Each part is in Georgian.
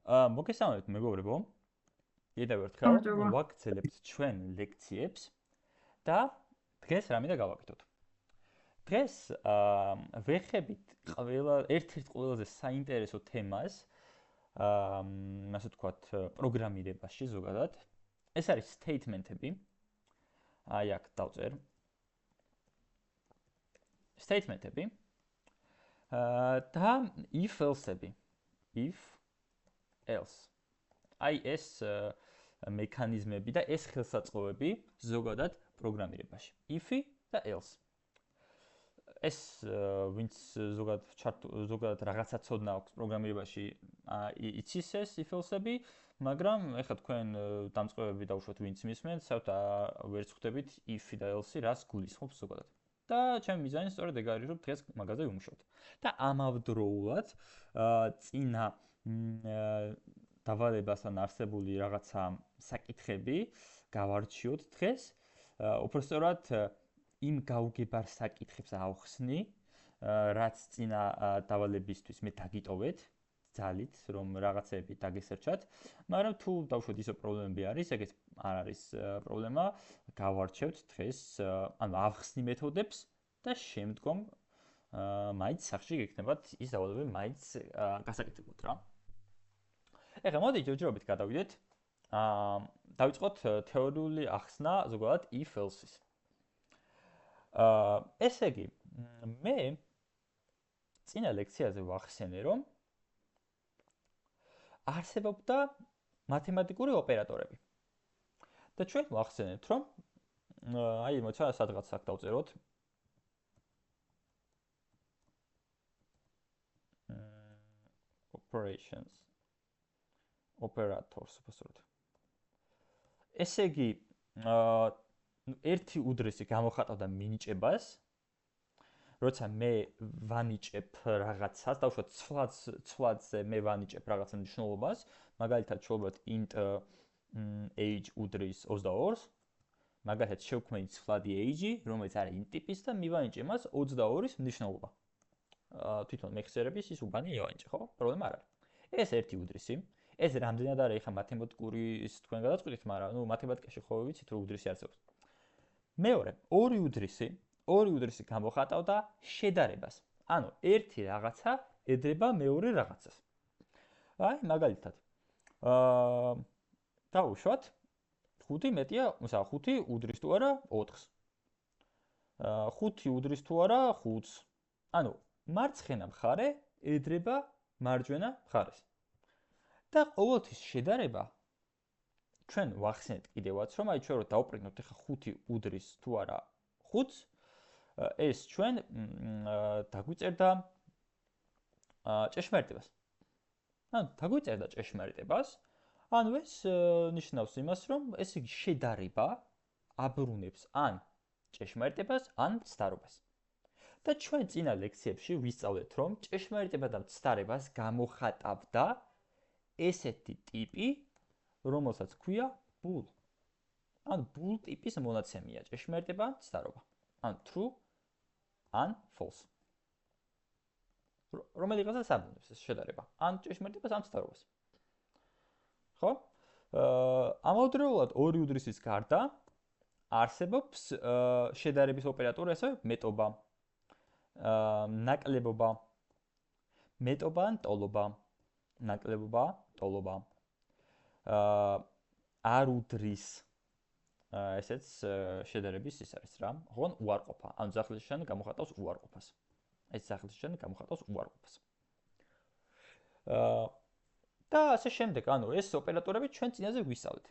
მოგესალმებით მეგობრებო. კიდევ ერთხელ გამარჯობა. ვაგრძელებთ ჩვენ ლექციებს და დღეს რა მინდა გავაკეთოთ. დღეს ვეხებით ერთ-ერთ ყველაზე საინტერესო თემას, ასე ვთქვათ, პროგრამირებაში ზოგადად. ეს არის statement-ები. აი აქ დავწერ. statement-ები და if else-ები. if else. აი ეს მექანიზმები და ეს ხელსაწყოები ზოგადად პროგრამირებაში. if-ი და else. ეს ვინც ზოგადად რაღაცა ცოდნა აქვს პროგრამირებაში, იცის ეს if else-ები, მაგრამ ეხლა თქვენ დამწყებები დავუშვათ ვინც მისმენთ, საერთოდ ვერ ხვდებით if-ი და else-ი რას გულისხმობს ზოგადად. და ჩემი მიზანი სწორედ ეგ არის, რომ დღეს მაგაზე ვიმუშაოთ. და ამავდროულად წინა დავალებასთან არსებული რაღაცა საკითხები გავარჩიოთ დღეს. უпростоრად იმ გაუგებარ საკითხებს ავხსნი, რაც წინა დავალებისთვის მე დაგიტოვეთ, ძალით, რომ რაღაცები დაგესერჩათ, მაგრამ თუ დავუშვათ ისო პრობლემები არის, ეგეც არ არის პრობლემა, გავარჩევთ დღეს, ანუ ავხსნი მეთოდებს და შემდგომ მაინც სახში გექნებათ ის დავალებები მაინც გასაკეთებოთ რა. ეხლა მოდი ჯერჯერობით გადავიდეთ. დავიწყოთ თეორიული ახსნა ზოგადად if else-ის. ესე იგი, მე წინა ლექციაზე ვახსენე, რომ არსებობდა მათემატიკური ოპერატორები. და ჩვენ ვახსენეთ, რომ აი მოიცა სადღაც აქ დავწეროთ. operations operators უბრალოდ. ესე იგი, ერთი უდრესი გამოხატავდა მინიჭებას, როცა მე ვანიჭებ რაღაცას, დავუშვათ ცვლადზე მე ვანიჭებ რაღაცა მნიშვნელობას, მაგალითად შევუბრალთ int age უდრის 22-ს, მაგალითად შევქმნით ცვლადი age-ი, რომელიც არის int ტიპის და მივანიჭე მას 22-ის მნიშვნელობა. თვითონ მეხსიერების ის უბანი ივანიჭე, ხო? პრობლემა არ არის. ეს ერთი უდრისი. ეს რამდენად არის ახლა მათემატიკური ის თქვენ გადაწყვეტით, მაგრამ ნუ მათემატიკაში ხო ვიცით რომ უდრისი არსებობს. მეორე, ორი უდრისი გამოხატავდა შედარებას. ანუ ერთი რაღაცა ედრება მეორე რაღაცას. აი, მაგალითად. დავუშვათ 5 მეტია, მოსა 5 უდრის თუ არა 4-ს. 5 უდრის თუ არა 5-ს. ანუ მარცხენა მხარე ედრება მარჯვენა მხარეს. და ყოველთვის შედარება ჩვენ ვახსენეთ კიდევაც, რომ აი ჩვენ რო დავუპრიგნოთ ახლა 5 უდრის თუ არა 5-ს, ეს ჩვენ დაგვიწერდა ჭეშმარიტებას. ანუ დაგვიწერდა ჭეშმარიტებას, ანუ ეს ნიშნავს იმას, რომ ეს იგი შედარება აბრუნებს ან ჭეშმარიტებას, ან ცდარობას. და ჩვენ წინა ლექციებში ვისწავლეთ, რომ ჭეშმარიტება და ცდარებას გამოხატავდა ესეთი ტიპი, რომელსაც ქვია bool. ან bool ტიპის მონაცემია ჭეშმარიტება ან ცდარობა. ან true ან false. რომელი რაღაცას აბრუნებს ეს შედარება. ან ჭეშმარიტებას ან ცდარობას. ხო? ამავდროულად ორი უდრისის გარდა არსებობს შედარების ოპერატორი, ასევე მეტობა, ნაკლებობა, მეტობა ან ტოლობა, ნაკლებობა, ტოლობა. არ უდრის ესეც შედარების ის არის რა, ოღონ უარყოფა. ანუ ძახილშანი გამოხატავს უარყოფას. ეს ძახილშანი გამოხატავს უარყოფას. და ასე შემდეგ, ანუ ეს ოპერატორები ჩვენ წინაზე ვისწავლეთ.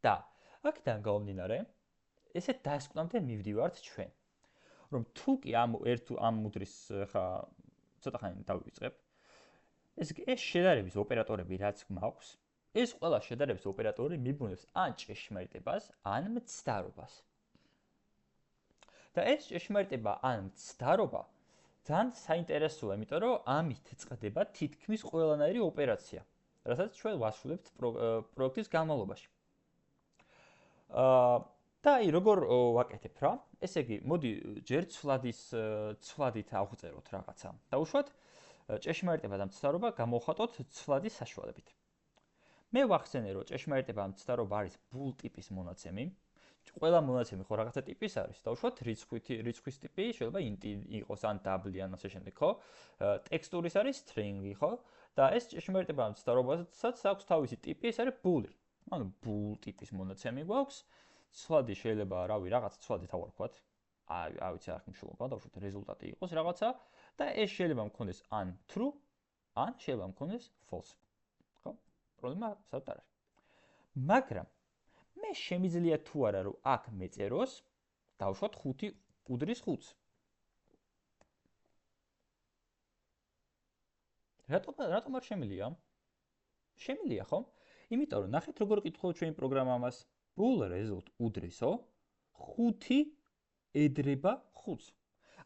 და აქედან გამომდინარე, ესეთ დასკვნამდე მივდივართ ჩვენ. რომ თუ კი ამ უდრის ხა ცოტა ხანი დავიწყებ, ეს შედარების ოპერატორები რაც მაქვს, ეს ყველა შედარების ოპერატორი მიბრუნებს ან ჭეშმარიტებას, ან მცდარობას. და ეს ჭეშმარიტება ან მცდარობა ძალიან საინტერესოა, იმიტომ რომ ამით წყდება თითქმის ყველანაირი ოპერაცია, რასაც ჩვენ ვასრულებთ პროექტის განმავლობაში. და აი როგორ ვაკეთებ რა? ესე იგი, მოდი ჯერ ცვლადით ავღწეროთ რაღაცა. დავუშვათ ჭეშმარიტება და მცდარობა გამოვხატოთ ცვლადის საშუალებით. მე ვახსენე, რომ ჭეშმარიტება და მცდარობა არის ბულ ტიპის მონაცემი. ყველა მონაცემი ხო რაღაცა ტიპის არის. დავუშვათ რიცხვის ტიპი, შეიძლება int იყოს ან double ან ასე შემდეგ, ხო? ტექსტურის არის string, ხო? და ეს ჭეშმარიტება და მცდარობასაც აქვს თავისი ტიპი, ეს არის ბული. ანუ ბულ ტიპის მონაცემი გვაქვს. ცვლადი შეიძლება, რავი, რაღაცა ცვლადი თავარქვათ. ვიცი, არ ხმშულობა, დავუშვათ რეზულტატი იყოს რაღაცა და ეს შეიძლება მქონდეს ან true, ან შეიძლება მქონდეს false. ხო? პრობლემა საერთოდ არ არის. მაგრამ მე შემიძლია თუ არა რომ აქ მეწეროს, დავუშვათ 5 უდრის 5-ს. რატომ არ შემიძლია? შემიძლია, ხო? იმიტომ რომ ნახეთ როგორ კითხულობ ჩვენი პროგრამა ამას. Bool result უდრისო 5 ედრება 5-ს.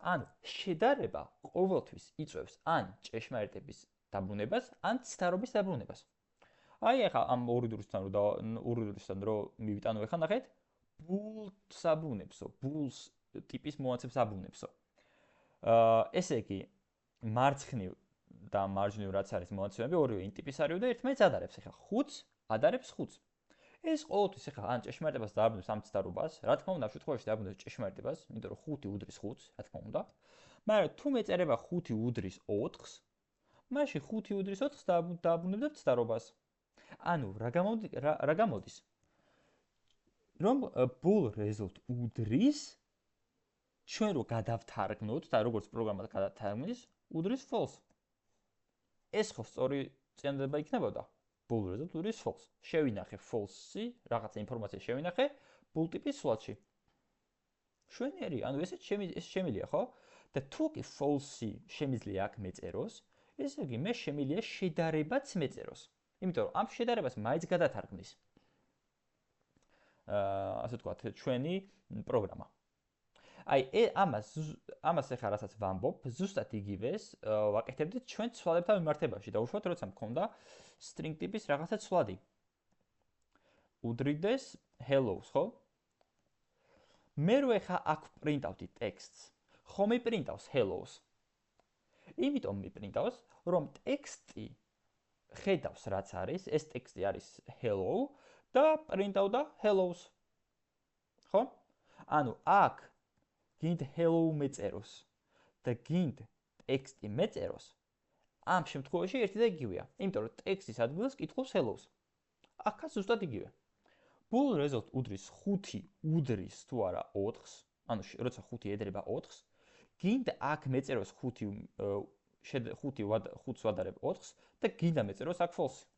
ანუ შედარება ყოველთვის იწვევს ან ჭეშმარიტების დაბრუნებას, ან ცდარობის დაბრუნებას. აი ახლა ამ ორი დროსთან რომ მივიტანო ახლა ნახეთ ბულს აბრუნებსო, ბულს ტიპის მონაცემს აბრუნებსო. ესე იგი მარცხნივ და მარჯვნივ რაც არის მონაცემები ორივე int ტიპის არისო და ერთმანეთს ადარებს ახლა 5-ს ადარებს 5-ს. ეს ყოველთვის ახლა ან ჭეშმარიტებას დააბრუნებს ამ ცდარობას, რა თქმა უნდა, ამ შემთხვევაში დააბრუნებს ჭეშმარიტებას, იმიტომ რომ 5 უდრის 5-ს, რა თქმა უნდა. მაგრამ თუ მეწერება 5 უდრის 4-ს, მაშინ 5 უდრის 4-ს დააბრუნებდა ცდარობას. ანუ რა გამოდის? რომ bool result უდრის ჩვენ რო გადავთარგმნოთ და როგორც პროგრამა გადავთარგმნის, უდრის false. ეს ხო სწორი წინადადება იქნებოდა. Bool result უდრის false. შევინახე false-ი, რაღაცა ინფორმაცია შევინახე bool ტიპის სვლადში. შვენიერი, ანუ ესეც შემიძლია, ხო? და თუ კი false-ი შემიძლია აქ მეწეროს, ესე იგი მე შემიძლია შედარებაც მეწეროს. იმიტომ რომ ამ შედარებას მაინც გადათარგმნის. ასე ვთქვათ, ჩვენი პროგრამა. აი, ამას ახლა რასაც ვამბობ, ზუსტად იგივეს ვაკეთებდით ჩვენ ცვალებთან მიმართებაში. დაუშვათ, როცა მქონდა string ტიპის რაღაცა ცვლადი. უდრიდეს hello-ს, ხო? მე რო ახლა აქ პრინტავდი ტექსტს, ხომ მიპრინტავს hello-ს. იმიტომ მიპრინტავს, რომ ტექსტი ხედავს რაც არის, ეს ტექსტი არის hello და პრინტავდა hello-ს. ხო? ანუ აქ გინდ hello მეწეროს და გინდ ტექსტი მეწეროს, ამ შემთხვევაში ერთი და იგივეა. იმიტომ რომ ტექსტის ადგილას კითხულობს hello-ს. აქაც ზუსტად იგივე. Bool result უდრის 5 უდრის თუ არა 4-ს, ანუ როცა 5 ედრება 4-ს, გინდ აქ მეწეროს 5-ს ვადარებ 4-ს და გინდა მეწეროს აქ false.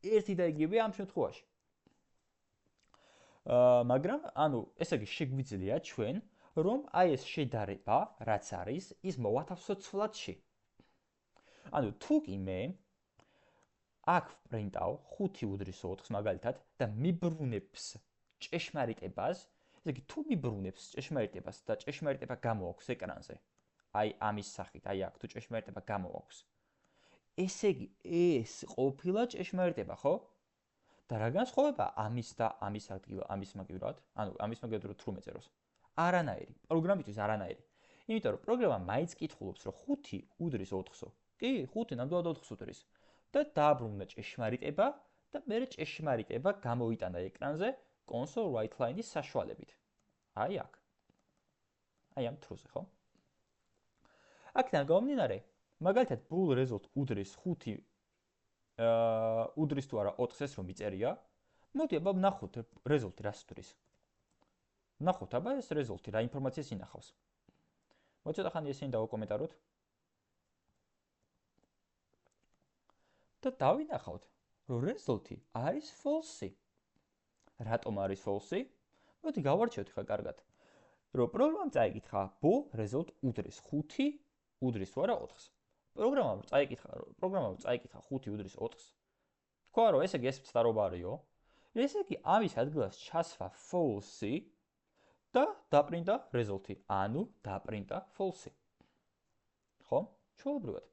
ერთი და იგივეა ამ შემთხვევაში. მაგრამ, ანუ, ესე იგი შეგვიძლია ჩვენ, რომ აი ეს შედარება, რაც არის, ის მოვათავსოთ ცვლადში. ანუ, თუ კი მე აქ ვპრინტავ 5 უდრის 4-ს მაგალითად და მიბრუნებს ჭეშმარიტებას, ესე იგი თუ მიბრუნებს ჭეშმარიტებას და ჭეშმარიტება გამოაქვს ეკრანზე, აი ამის სახით, აი აქ თუ ჭეშმარიტება გამოაქვს, ესე იგი ეს ყოფილა ჭეშმარიტება, ხო? და რა განსხვავება ამის და ამის მაგივრად? ანუ ამის მაგივრად რომ true მეწეროს. არანაირი, პროგრამისთვის არანაირი. იმიტომ რომ პროგრამა მაინც კითხულობს, რომ 5 უდრის 4-სო. კი, 5 ნამდვილად 4-ს უდრის. და დააბრუნდა ჭეშმარიტება და მე ჭეშმარიტება გამოვიტანა ეკრანზე console write line-ის საშუალებით. აი აქ. აი ამ true-ზე, ხო? აქედან გამომდინარე, მაგალითად bool result უდრის 5 უდრის თუ არა 4-ს ეს რომ მიწერია, მოდი აბა ვნახოთ result-ი რას უდრის. ვნახოთ აბა ეს result-ი რა ინფორმაციას ინახავს. მოდი ცოტა ხანი ესენი დავაკომენტაროთ. და დავინახავთ, რომ result-ი არის false-ი. რატომ არის false-ი? მოდი გავარჩევთ ხა კარგად. რომ პროგრამამ წაიკითხა bool result უდრის 5 უდრის თუ არა 4-ს. პროგრამამ წაიკითხა 5 უდრის 4-ს. თქვა რომ ესე იგი ეს ცდარობა არისო. ესე იგი ამის ადგილას ჩასვა false-ი და დაპრინტა result-ი. ანუ დაპრინტა false-ი. ხო? ჩვეულებრივად.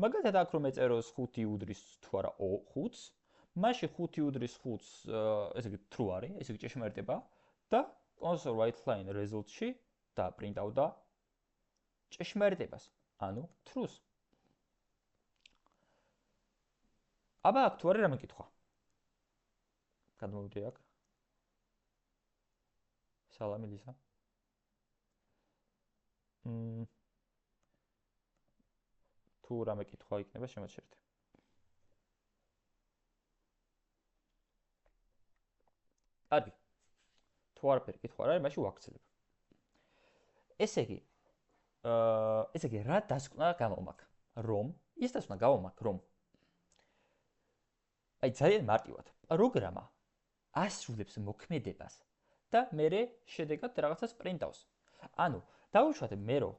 მაგალითად აქ რომ ეწეროს 5 უდრის თუ არა 5-ს, მაშინ 5 უდრის 5-ს, ესე იგი true არის, ესე იგი ჭეშმარიტება და console write line result-ში დაპრინტავდა ჭეშმარიტებას, ანუ true-ს. აბა აქ თუ არის რამე კითხვა. გადმოვიდი აქ. სალამი ლიზა. თუ რამე კითხვა იქნება შემოჩერდე. კარგი. თუ არაფერი კითხვა არ არის, მაშინ ვაქცელებ. ესე იგი, რა დასკვნა გამომაქვს? რომ ის დასკვნა გამომაქვს, რომ აი ძალიან მარტივად. პროგრამა ასრულებს მოქმედებას და მერე შედეგად რაღაცას პრინტავს. ანუ დავუშვათ მე რომ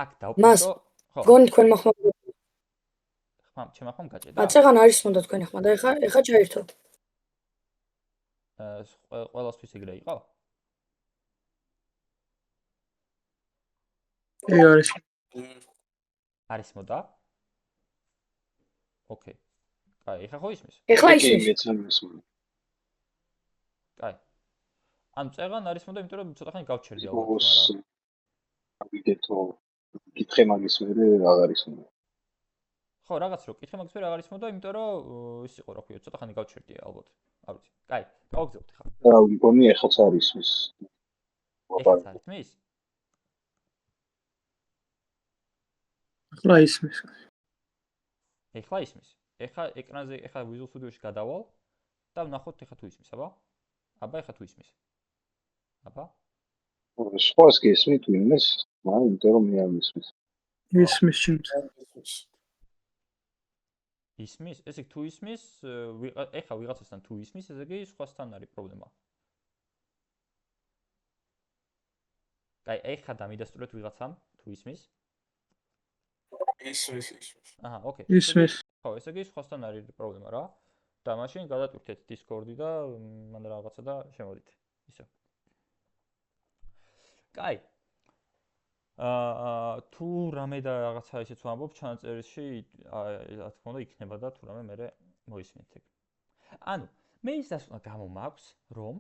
აქ დავპრინტო, ხო. გონი თქვენ მოხმარებელს. ჩემ ხომ გაჭედა? აწაღან არის უნდა თქვენ ახლა და ეხა ჩაერთო. ყველასთვის ეგრე იყო? არის. არის მოდა? ოკეი. კაი, ეხა ხო ისმის? ეხლა ისმის. კაი. ანუ წეღან არის მოდა, იმიტომ რომ ცოტა ხანი გავჩერდი ალბათ, მაგრამ ვიგეთო კითხე მაგის მერე აღარ ის მოდა. ხო, რაღაც რო კითხე მაგის მერე აღარ ის მოდა, იმიტომ რომ ის იყო რა ქვია, ცოტა ხანი გავჩერდი ალბათ. არ ვიცი. კაი, გავაგზავნოთ ხა. რა მგონი ეხაც არის ის. ეხაც არის მის? ეხლა ისმის. ეხლა ისმის. ეხა ეკრანზე ეხა Visual Studio-ში გადავალ და ვნახოთ ეხა თუ ისმის, აბა? აბა ეხა თუ ისმის. აბა? სხვას გესმით ვინმეს? მაგრამ იმიტომ რომ მე არ ისმის. ისმის ჩემს. ისმის? ესე თუ ისმის, ეხა ვიღაცასთან თუ ისმის, ესე იგი სხვასთან არის პრობლემა. კაი, ეხა დამიდასტურეთ ვიღაცამ თუ ისმის. ისმის. აჰა, ოკეი. ისმის. ხო, ესე იგი სხვასთან არის პრობლემა რა. და მაშინ გადატვირთეთ Discord-ი და მან რაღაცა და შემოდით. ისე. კაი. თუ რამე და რაღაცა ისეც ვამბობ ჩანაწერში, რა თქმა უნდა იქნება და თუ რამე მე მოისმინეთ ეგ. ანუ მე ის დასკვნა გამომაქვს, რომ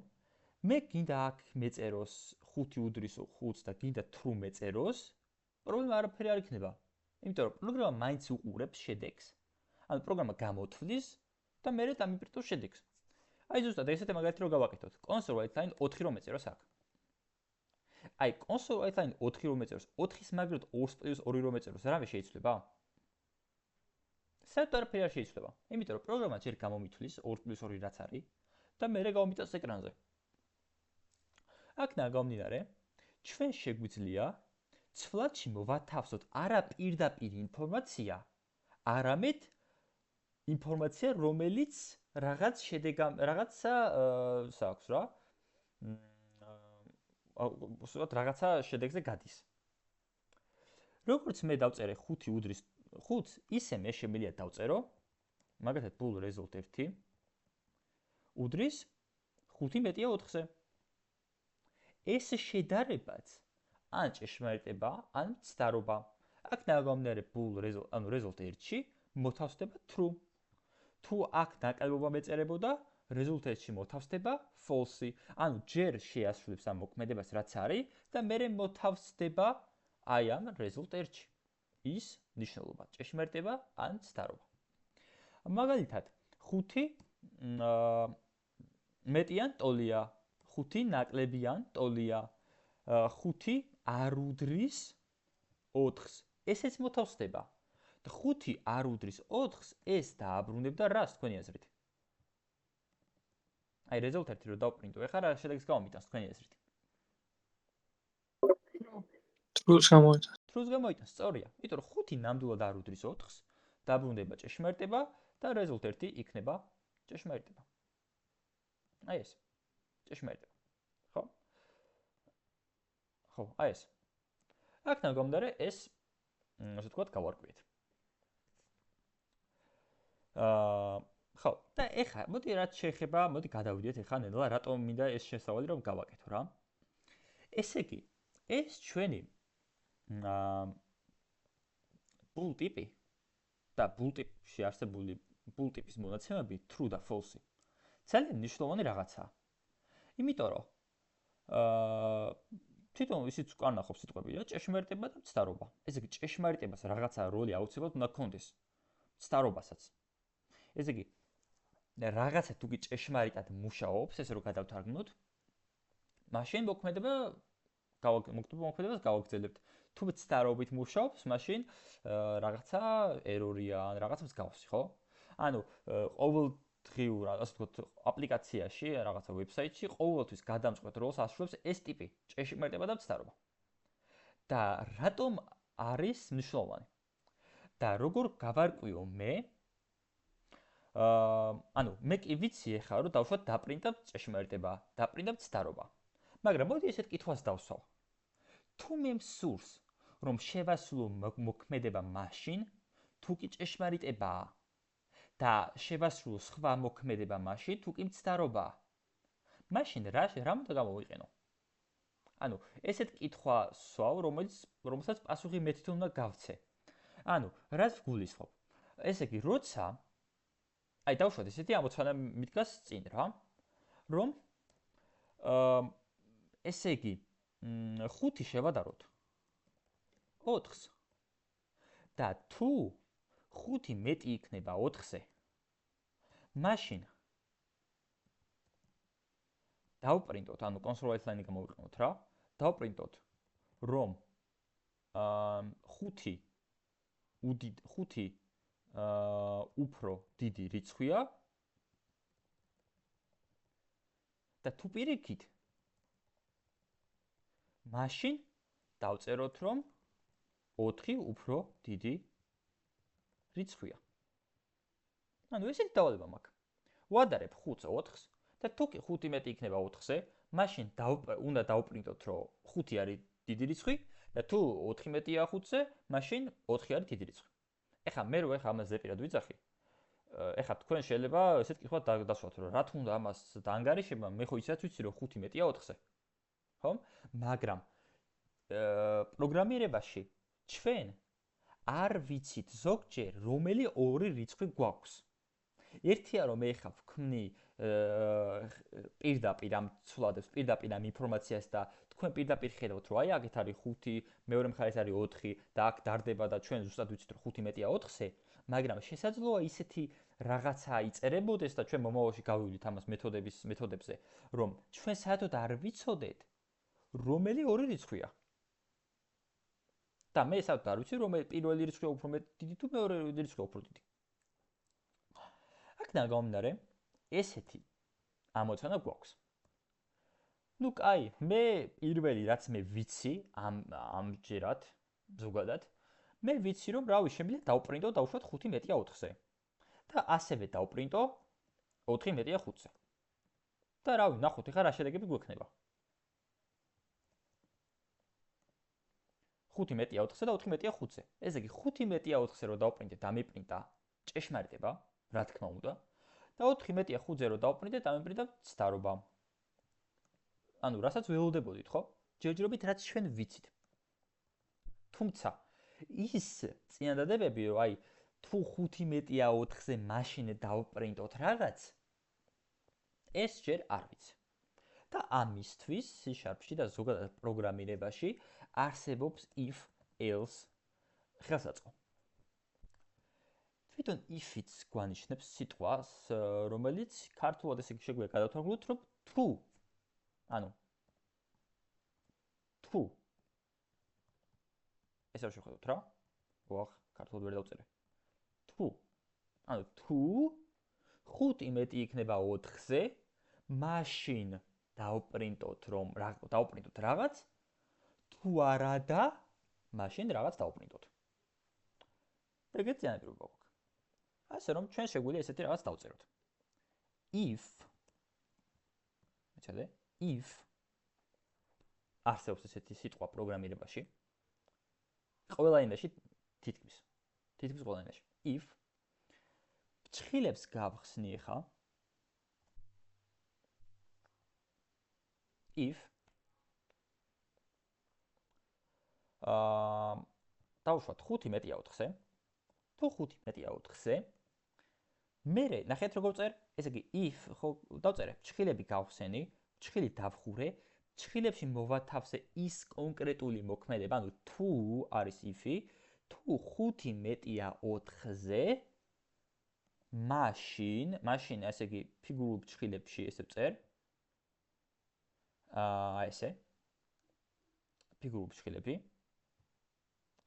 მე გინდა აქ მეწეროს 5 უდრის 5 და გინდა true მეწეროს, პრობლემა არაფერი არ იქნება. იმიტომ რომ პროგრამა მაინც უყურებს შედეგს. ანუ პროგრამა გამოთვლის და მე დამიპრინტოს შედეგს. აი ზუსტად ესეთი მაგალითი რო გავაკეთოთ. console write line 4 რომ მეწეროს აქ. აი console write line 4 რომ მეწეროს, 4-ის მაგალითად 2+2 რომ მეწეროს, რა შეიძლება? საერთოდ არაფერი არ შეიძლება. იმიტომ რომ პროგრამა ჯერ გამომითვლის 2+2 რაც არის და მე გავამიტოს ეკრანზე. აქ გამომდინარე, ჩვენ შეგვიძლია ცვლადში მოვათავსოთ არა პირდაპირ ინფორმაცია, არამედ ინფორმაცია, რომელიც რაღაცა საქვს რა. რაღაცა შედეგზე გადის. როგორც მე დავწერე 5 უდრის 5, ისე მე შემიძლია დავწერო, მაგალითად bool result 1 უდრის 5 მეტია 4-ზე. ეს შედარებაც ან ჭეშმარიტება, ან ცდარობა. აქ გამომდინარე bool result, ანუ result 1-ში მოთავსდება true. თუ აქ ნაკლებობა მეწერებოდა, result 1-ში მოთავსდება false. ანუ ჯერ შეასრულებს ამ მოქმედებას რაც არის და მერე მოთავსდება აი ამ result 1-ში. ის ნიშნულობა, ჭეშმარიტება ან ცდარობა. მაგალითად, 5 მეტიან ტოლია, 5 ნაკლებიან ტოლია, 5 არ უდრის 4-ს. ესეც მოთავსდება. და 5 არ უდრის 4-ს, ეს დააბრუნებდა რას თქვენი აზრით? აი result 1 რო დავპრინტო, ეხლა რა შედეგს გამომიტანს თქვენი აზრით? True-ს გამოიტანს. True-ს გამოიტანს, სწორია. იმიტომ რომ 5 ნამდვილად არ უდრის 4-ს, დაბრუნდება ჭეშმარიტება და result 1 იქნება ჭეშმარიტება. აი ეს. ჭეშმარიტება. ხო? ხო, აი ეს. აქ გამომდინარე ეს ასე ვთქვათ, გავარკვიეთ. ხო, და ეხლა მოდი რაც შეეხება, მოდი გადავიდეთ ეხლა ნელა, რატომ მინდა ეს შესავალი რომ გავაკეთო რა. ესე იგი, ეს ჩვენი bool ტიპი და bool ტიპში არსებული bool ტიპის მონაცემები true და false. ძალიან მნიშვნელოვანი რაღაცაა. იმიტომ რომ თვითონ ისიც უკან ნახობს სიტყვები რა, ჭეშმარიტება და ცდარობა. ესე იგი, ჭეშმარიტებას რაღაცა როლი აუცილებლად უნდა გქონდეს. ცდარობასაც. ესე იგი, რაღაცა თუ კი ჭეშმარიტად მუშაობს, ესე რომ გადავთარგმნოთ, მაშინ მოქმედებას გავაგრძელებთ. თუ ცდარობით მუშაობს, მაშინ რაღაცა ერორია ან რაღაცა მსგავსი, ხო? ანუ ყოველდღიურ, ასე ვთქვათ, აპლიკაციაში, რაღაცა ვებსაიტში ყოველთვის გადამწყვეტ როლს ასრულებს ეს ტიპი, ჭეშმარიტება და ცდარობა. და რატომ არის მნიშვნელოვანი? და როგორ გავარკვიო მე? ანუ მე კი ვიცი ახლა რომ დავუშვათ დაპრინტავ ჭეშმარიტება, დაპრინტავ ცდარობა. მაგრამ მოდი ესეთ კითხვას დავსვავ. თუ მე მსურს რომ შევასრულო მოქმედება მაშინ, თუ კი ჭეშმარიტებაა და შევასრულო სხვა მოქმედება მაშინ, თუ კი ცდარობაა. მაშინ რა უნდა გამოვიყენო? ანუ ესეთ კითხვა სვავ, რომელსაც პასუხი მე თვითონ უნდა გავცე. ანუ რაც ვგულისხმობ? ესე იგი, როცა აი დავუშვათ ესეთი ამოცანა მიდგას წინ რა, რომ ესე იგი 5 შევადაროთ 4-ს. და თუ 5 მეტი იქნება 4-ზე, მაშინ დავპრინტოთ, ანუ კონსოლ ლაინი გამოვიყენოთ რა, დავპრინტოთ, რომ 5 უფრო დიდი რიცხვია და თუ პირიქით, მაშინ დავწეროთ, რომ 4 უფრო დიდი რიცხვია. ანუ ესეთი დავალება მაქვს. ვადარებ 5-ს 4-ს და თუ კი 5 მეტი იქნება 4-ზე, მაშინ უნდა დავპრინტოთ, რომ 5 არის დიდი რიცხვი და თუ 4 მეტია 5-ზე, მაშინ 4 არის დიდი რიცხვი. ეხლა მე რო ამას ზეპირად ვიძახი, ეხლა თქვენ შეიძლება ესეთ კითხვას დასვათ, რომ რა თქმა უნდა ამას დაანგარიშება, მე ხო ისიც ვიცი, რომ 5 მეტია 4-ზე. ხო? მაგრამ პროგრამირებაში ჩვენ არ ვიცით ზოგჯერ რომელი ორი რიცხვი გვაქვს. ერთია რომ მე ეხლა ვქმნი პირდაპირ ამ ცვლადებს, პირდაპირ ამ ინფორმაციას და თქვენ პირდაპირ ხედავთ, რომ აი აქეთ არის 5, მეორე მხარეს არის 4 და აქ დარდება და ჩვენ ზუსტად ვიცით, რომ 5 მეტია 4-ზე, მაგრამ შესაძლოა ისეთი რაღაცა იწერებოდეს და ჩვენ მომავალში გავივლით ამას მეთოდებზე, რომ ჩვენ საერთოდ არ ვიცოდეთ, რომელი ორი რიცხვია. და მე საერთოდ არ ვიცი, რომ პირველი რიცხვია უფრო დიდი თუ მეორე რიცხვია უფრო დიდი. აქედან გამომდინარე, ესეთი ამოცანა გვაქვს. ნუ კაი, მე პირველი რაც მე ვიცი ამჯერად ზოგადად, მე ვიცი რომ რავი, შემიძლია დავპრინტო დავუშვათ 5 მეტია 4-ზე. და ასევე დავპრინტო 4 მეტია 5-ზე. და რავი, ნახოთ ეხლა რა შედეგები გვექნება. 5 მეტია 4-ზე და 4 მეტია 5-ზე. ესე იგი 5 მეტია 4-ზე რომ დავპრინტე და მიპრინტა ჭეშმარიტება, რა თქმა უნდა. და 4 მეტია 5-ზე რომ დავპრინტე და მიპრინტა ცდარობა. ანუ რასაც ველოდებოდით, ხო? ჯერჯერობით რაც ჩვენ ვიცით. თუმცა ის წინადადებები, რომ აი თუ 5 მეტია 4-ზე, მაშინ დავპრინტოთ რაღაც, ეს ჯერ არ ვიცი. და ამისთვის C# და ზოგადად პროგრამირებაში არსებობს if-else ხელსაწყო. თვითონ if-იც გვანიშნებს სიტყვას, რომელიც ქართულად ესე იგი შეგვიძლია გადავთარგმნოთ, რომ თუ ეს არ შევხედოთ რა. ქართულად ვერ დავწერე. თუ 5 მეტი იქნება 4-ზე, მაშინ დავპრინტოთ რაღაც, თუ არა და მაშინ რაღაც დავპრინტოთ. ეგეც წინაპირობა გვაქვს. ასე რომ ჩვენ შეგვიძლია ესეთი რაღაც დავწეროთ. if არსებობს ესეთი სიტყვა პროგრამირებაში, ყველა ენაში თითქმის ყველა ენაში. if ჭხილებს გავხსნი ხა, if დავუშვათ 5 მეტია 4-ზე, თუ 5 მეტია 4-ზე, მე ნახეთ როგორ წერ, ესე იგი if ხო დავწერე, ჭხილები გავხსენი, ჭხილი დავხურე, ჭხილებში მოვათავსე ის კონკრეტული მოქმედება, ანუ თუ არის if-ი, თუ 5 მეტია 4-ზე, მაშინ ესე იგი ფიგურულ ფრჩხილებში ესე წერ. ესე. ფიგურულ ფრჩხილები.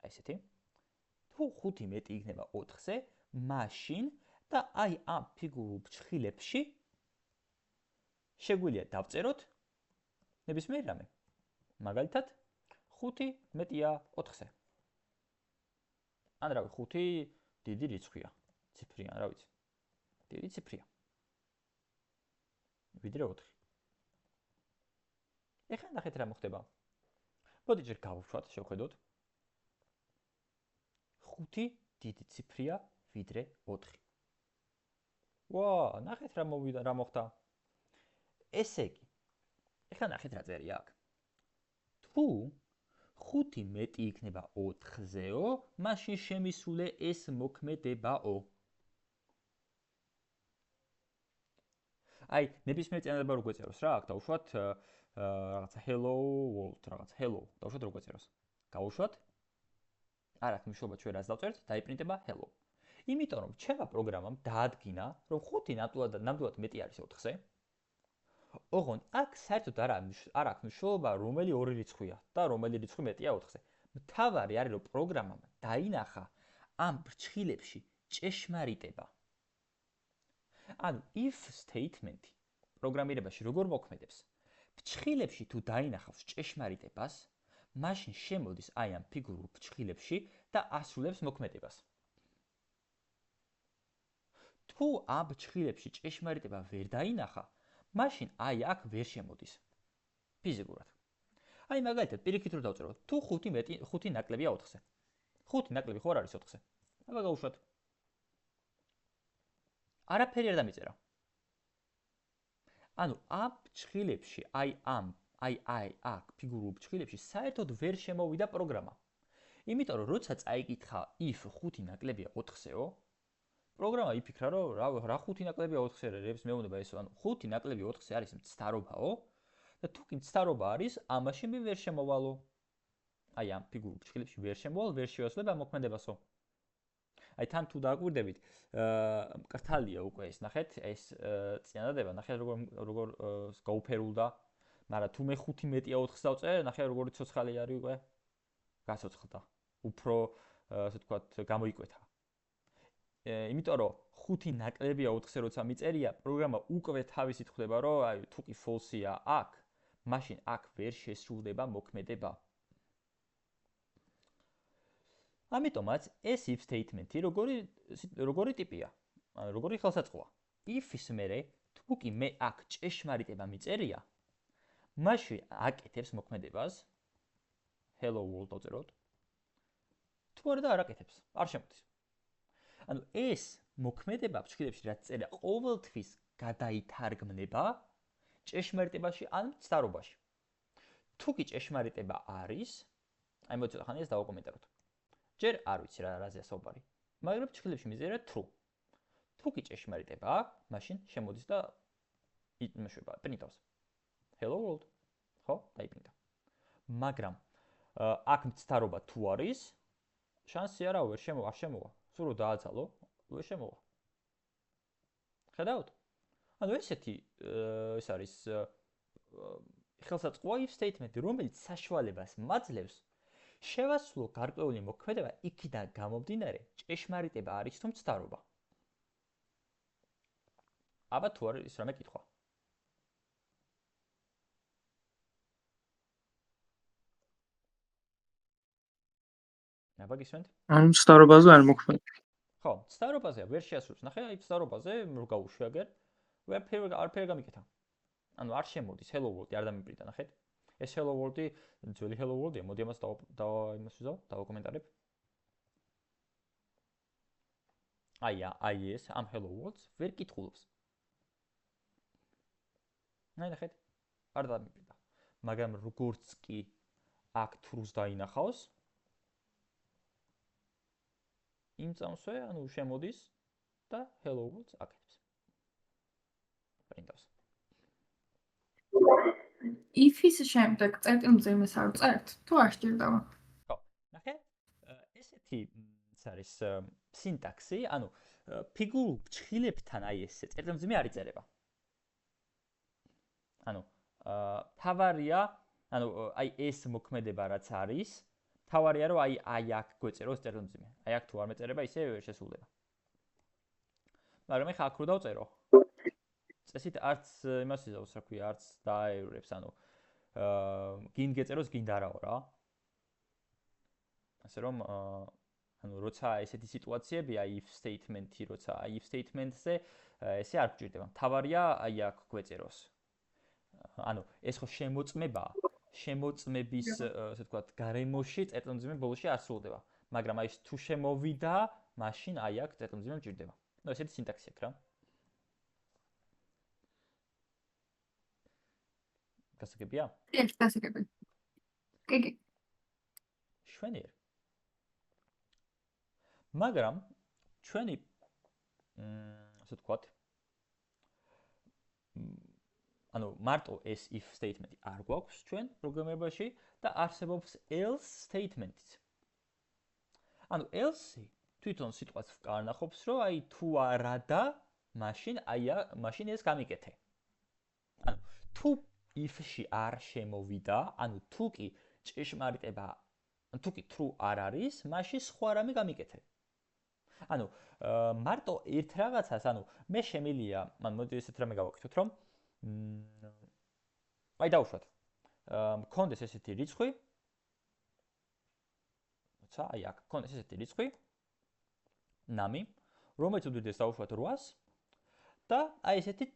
ესეთი. თუ 5 მეტი იქნება 4-ზე, მაშინ და აი ამ ფიგურულ ფრჩხილებში შეგვიძლია დავწეროთ ნებისმიერ რამე. მაგალითად 5 მეტია 4-ზე. ან რა ვიცი 5 დიდი რიცხვია, ციფრია, რა ვიცი. დიდი ციფრია. ვიდრე 4. ეხლა ნახეთ რა მოხდება. მოდი ჯერ გავუშვათ, შევხედოთ. 5 დიდი ციფრია ვიდრე 4. ვა, ნახეთ რა მოვიდა, რა მოხდა. ესე იგი. ეხლა ნახეთ რა წერია აქ. თუ 5 მეტი იქნება 4-ზეო, მაშინ შემისრულე ეს მოქმედებაო. აი, ნებისმიერ წინადადება რო გვეწეროს რა, აქ დავუშვათ რაღაცა hello world, რაღაცა hello. დავუშვათ რო გვეწეროს. გავუშვათ. არ აქვს მნიშვნელობა ჩვენ რას დავწერთ, დაიპრინტება hello. იმიტომ რომ ჩემმა პროგრამამ დაადგინა, რომ 5 ნამდვილად მეტი არის 4-ზე. ოღონდ აქ საერთოდ არ აქვს მნიშვნელობა რომელი ორი რიცხვია და რომელი რიცხვი მეტია 4-ზე. მთავარი არის რომ პროგრამამ დაინახა ამ ფრჩხილებში ჭეშმარიტება. ანუ if statement-ი პროგრამირებაში როგორ მოქმედებს? ფრჩხილებში თუ დაინახავს ჭეშმარიტებას, მაშინ შემოდის აი ამ ფიგურულ ფრჩხილებში და ასრულებს მოქმედებას. თუ ამ ფრჩხილებში ჭეშმარიტება ვერ დაინახა, მაშინ აი აქ ვერ შემოდის. ფიზიკურად. აი მაგალითად პირიქით რო დავწეროთ, თუ 5 ნაკლებია 4-ზე. 5 ნაკლები ხო არ არის 4-ზე. აბა გავუშვათ. არაფერი არ დამიწერა. ანუ ამ ფრჩხილებში, აი აქ ფიგურულ ფრჩხილებში საერთოდ ვერ შემოვიდა პროგრამა. იმიტომ რომ როცა წაიკითხა if 5 ნაკლებია 4-ზეო, პროგრამა იფიქრა რომ რა 5 ნაკლებია 4-ზე რებს მეუბნება ეს, ანუ 5 ნაკლები 4-ზე არის მცდარობაო და თუ კი მცდარობა არის, ამაში მე ვერ შემოვალო. აი ამ ფიგურულ ფრჩხილებში ვერ შემოვალ, ვერ შევასრულებ ამ მოქმედებასო. აი თან თუ დააკვირდებით, მკრთალია უკვე ეს, ნახეთ, ეს წინადადება, ნახეთ როგორ გაუფერულდა, მაგრამ თუ მე 5 მეტია 4-ს დავწერ, ნახეთ როგორი ცოცხალი არის უკვე. გაცოცხლდა. უფრო ასე ვთქვათ, გამოიკვეთა. იმიტომ რომ 5 ნაკლებია 4-ზე როცა მიწერია, პროგრამა უკვე თავისით ხვდება, რომ აი თუ კი false-ია აქ, მაშინ აქ ვერ შესრულდება მოქმედება. ამიტომაც ეს if statement-ი როგორი ტიპია? ანუ როგორი ხელსაწყოა? if-ის მერე თუ კი მე აქ ჭეშმარიტება მიწერია, მაშინ აკეთებს მოქმედებას hello world დავწეროთ. თუ არა და არ აკეთებს, არ შემოდის. ანუ ეს მოქმედება ფრჩხილებში რაც წერია, ყოველთვის გადაითარგმნება ჭეშმარიტებაში ან მცდარობაში. თუ კი ჭეშმარიტება არის, აი მოდი ცოტა ხანი ეს დავაკომენტაროთ. ჯერ არ ვიცი რაზეა საუბარი, მაგრამ ფრჩხილებში მიზერია true. თუ კი ჭეშმარიტება აქვს, მაშინ შემოდის და იმეშვება, პრინტავს. Hello world. ხო, დაიპრინტა. მაგრამ აქ მცდარობა თუ არის, შანსი არაა ვერ შემოვა. სულ რომ დააძალო, ვერ შემოვა. ხედავთ? ანუ ესეთი ეს არის ხელსაწყოა if statement-ი, რომელიც საშუალებას მაძლევს შევასრულო გარკვეული მოქმედება იქიდან გამომდინარე, ჭეშმარიტება არის თუ მცდარობა. აბა თუ არის რამე კითხვა. აბა გისმენთ? ანუ მცდარობაზე არ მოქმედებს. ხო, მცდარობაზე ვერ შეასრულებს. ნახე, აი მცდარობაზე რო გავუშვი აგერ, არაფერი გამიკეთა. ანუ არ შემოდის hello world-ი არ დამიპრინტა, ნახეთ. ეს hello world-ი, ძველი hello world-ია, მოდი ამას იმას ვიზავ, დავაკომენტარებ. აი ეს ამ hello world-ს ვერ კითხულობს. ნახეთ, არ დამიპრინტა. მაგრამ როგორც კი აქ true-ს დაინახავს, იმ წამსვე, ანუ შემოდის და hello world-ს აკეთებს. პრინტავს. if-ის შემდეგ წერტილმძიმეს არ წერთ, თუ არ სჭირდება. ხო, ნახე, ესეთი არის სინტაქსი, ანუ ფიგურულ ფრჩხილებთან აი ეს წერტილმძიმე არ იწერება. ანუ თავარია, ანუ აი ეს მოქმედება რაც არის, თავარია რომ აი აქ გვეწეროს წერტილმძიმე. აი აქ თუ არ მეწერება, ისე ვერ შესრულდება. მაგრამ ეხლა აქ რო დავწერო, წესით არც იმას იზავს, რა ქვია, არც დააევრებს, ანუ გინ გეწეროს, გინ დარაო რა. ასე რომ ანუ როცა ესეთი სიტუაციებია if statement-ი, როცა if statement-ზე ესე არ გჭირდება. თავარია აი აქ გვეწეროს. ანუ ეს ხო შემოწმებაა. შემოწმების, ასე ვთქვათ, გარემოში წერტილმძიმე ბოლოში არ სრულდება. მაგრამ აი თუ შემოვიდა, მაშინ აი აქ წერტილმძიმე მჭირდება. ნუ ესეთი სინტაქსი აქვს რა. გასაგებია? კი, გასაგები. კი. შვენიერ. მაგრამ ჩვენი ასე ვთქვათ ანუ მარტო ეს if statement-ი არ გვაქვს ჩვენ პროგრამირებაში და არსებობს else statement-იც. ანუ else-ი თვითონ სიტყვას ვკარნახობს, რომ აი თუ არა და მაშინ ეს გამიკეთე. ანუ თუ if-ში არ შემოვიდა, ანუ თუ კი ჭეშმარიტება, თუ კი true არ არის, მაშინ სხვა რამე გამიკეთე. ანუ მარტო ერთ რაღაცას, ანუ მე შემილია, ანუ მოდი ესეთ რამე გავაკეთოთ, რომ აი დავუშვათ. მქონდეს ესეთი რიცხვი. როცა აი აქ მქონდეს ესეთი რიცხვი. ნამი, რომელიც უდიდეს დავუშვათ 800 და აი ესეთი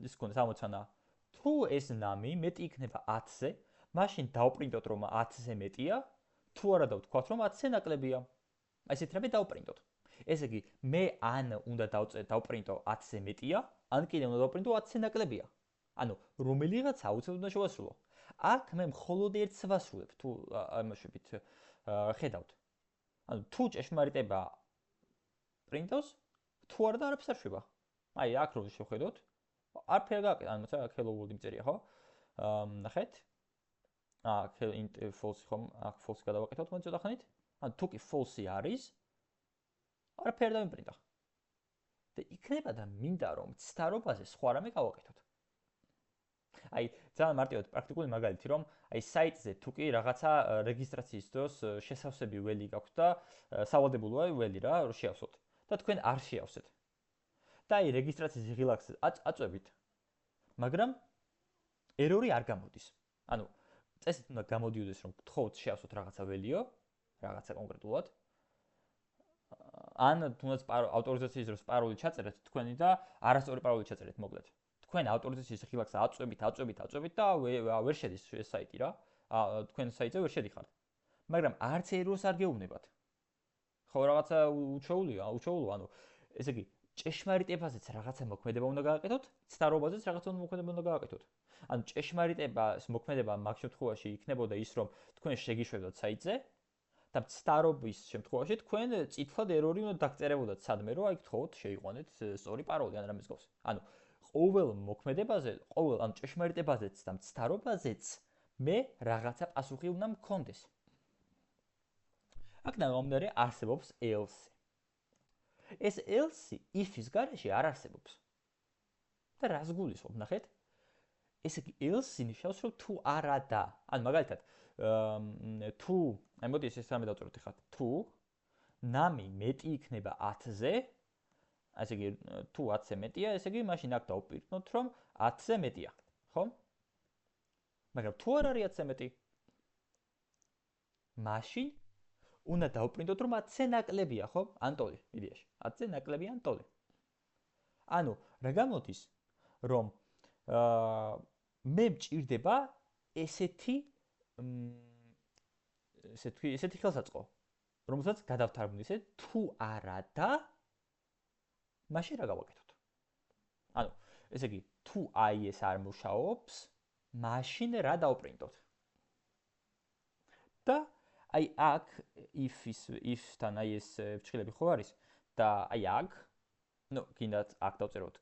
ის მქონდეს ამოცანა. თუ ეს ნამი მეტი იქნება 10-ზე, მაშინ დავპრინტოთ რომ 10-ზე მეტია, თუ არა დავთქვათ რომ 10-ზე ნაკლებია. აი ესეთ რამე დავპრინტოთ. ესე იგი, მე ან უნდა დავპრინტო 10-ზე მეტია, ან კიდე უნდა დავპრინტო 10-ზე ნაკლებია. ანუ რომელიღაც აუცილებლად უნდა შევასრულო. აქ მე მხოლოდ ერთს ვასრულებ, თუ ამაშობით ხედავთ. ანუ თუ ჭეშმარიტება პრინტავს, თუ არა და არაფერს არ შვება. აი აქ რო შევხედოთ, არაფერ გააკეთე, ანუ მოიცა აქ hello world იმწერია, ხო? ნახეთ. აქ int false ხომ, აქ false გადავაკეთოთ მოდი ცოტა ხანით. ანუ თუ კი false არის, არაფერ დავიმპრინტა. და იქნება და მინდა რომ ცდარობაზე სხვა რამე გავაკეთოთ. აი, ძალიან მარტივად პრაქტიკული მაგალითი, რომ აი საიტზე თუ კი რაღაცა რეგისტრაციის დროს შესავსები ველი გაქვთ და სავალდებულოა ველი რა, რომ შეავსოთ. და თქვენ არ შეავსეთ. და აი რეგისტრაციის ღილაკს აწვევით. მაგრამ ერორი არ გამოდის. ანუ წესით უნდა გამოდიოდეს, რომ გთხოვთ შეავსოთ რაღაცა ველიო, რაღაცა კონკრეტულად. ან თუნდაც ავტორიზაციის დროს პაროლი ჩაწერეთ თქვენი და არასწორი პაროლი ჩაწერეთ მოკლედ. თქვენ ავტორიზაციის ღილაკს აწვევით და ვერ შედის ეს საიტი რა. თქვენ საიტზე ვერ შედიხართ. მაგრამ არც ეროს არ გეუბნებათ. ხო რაღაცა უჩვეულოა, ანუ ესე იგი ჭეშმარიტებაზეც რაღაცა მოქმედება უნდა გააკეთოთ, ცდარობაზეც რაღაცა მოქმედება უნდა გააკეთოთ. ანუ ჭეშმარიტებას მოქმედება მაგ შემთხვევაში იქნებოდა ის, რომ თქვენ შეგიშვებდათ საიტზე და ცდარობის შემთხვევაში თქვენ წითლად ერორი უნდა დაგწერებოდათ სადმე, რომ აი გთხოვთ შეიყვანეთ სწორი პაროლი ან რამის გავს. ანუ ყოველ მოქმედებაზე, ანუ ჭეშმარიტებაზეც და ცდარობაზეც მე რაღაცა პასუხი უნდა მქონდეს. აქ გამომდინარე არსებობს else. ეს else if-ის გარეშე არ არსებობს. და რას გულისხმობ, ნახეთ? ესე იგი else ნიშნავს, რომ თუ არა და, ანუ მაგალითად, თუ, აი მოდი ეს რამე დავწეროთ ახლა, თუ ნამი მეტი იქნება 10-ზე, ესე იგი თუ 10-ზე მეტია, ესე იგი მაშინ აქ დავპირკნოთ, რომ 10-ზე მეტია, ხო? მაგრამ თუ არ არის 10-ზე მეტი, მაშინ უნდა დავპრინტოთ, რომ 10-ზე ნაკლებია, ხო? ანტოლი, იდეაში. 10-ზე ნაკლებია ანტოლი. ანუ რა გამოდის, რომ მე მჭირდება ესეთი ხელსაწყო, რომელსაც გადავთარგმნი ისე თუ არა და მაშინ რა გავაკეთოთ? ანუ ესე იგი თუ აი ეს არ მუშაობს, მაშინ რა დავპრინტოთ? და აი აქ if-თან აი ეს ფრჩხილები ხო არის და აი აქ ნუ გინდათ აქ დავწეროთ,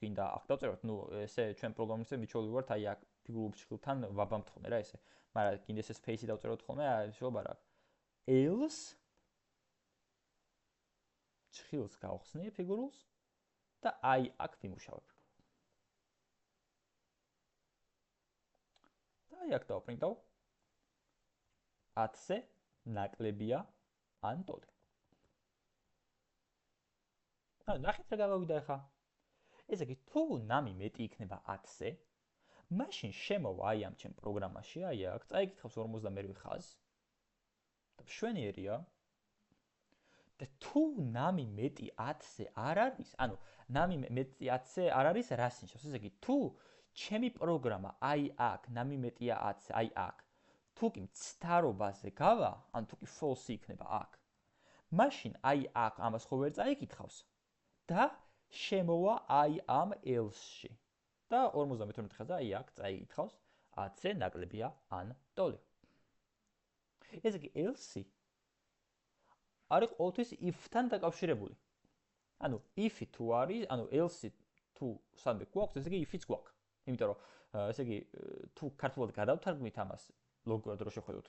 ნუ ესე ჩვენ პროგრამისტები მიჩვეული ვართ აი აქ ფიგურულ ფრჩხილთან ვაბამთ ხოლმე რა ესე. მაგრამ გინდა ესე space-ი დავწეროთ ხოლმე, აი შეიძლება რა. else ჭხილს გავხსნი ფიგურულს და აი აქ ვიმუშავებ. და აი აქ დავპრინტავ 10-ზე ნაკლებია ან ტოლი. ნახეთ რა გავავიდა ახლა. ესე იგი თუ ნამი მეტი იქნება 10-ზე, მაშინ შემოვა აი ამ ჩემ პროგრამაში, აი აქ წაიკითხავს 52 ხაზს. და მშვენიერია. და თუ ნამი მეტი 10-ზე არ არის, ანუ ნამი მეტი 10-ზე არ არის, რას ნიშნავს? ესე იგი თუ ჩემი პროგრამა აი აქ ნამი მეტია 10-ზე, აი აქ. თუ კი მცდარობაზე გავა, ან თუ კი false იქნება აქ. მაშინ აი აქ ამას ხო ვერ წაიკითხავს და შემოვა აი ამ else-ში. და 52 ხაზა აი აქ წაიკითხავს 10-ზე ნაკლებია ან ტოლი. ესე იგი else-ი არის ყოველთვის if-თან დაკავშირებული. ანუ if-ი თუ არის, ანუ else-ი თუ სამი გვაქვს, ესე იგი if-იც გვაქვს. იმიტომ რომ ესე იგი თუ ქართულად გადავთარგმნით ამას ლოგიკურად რო შევხედოთ.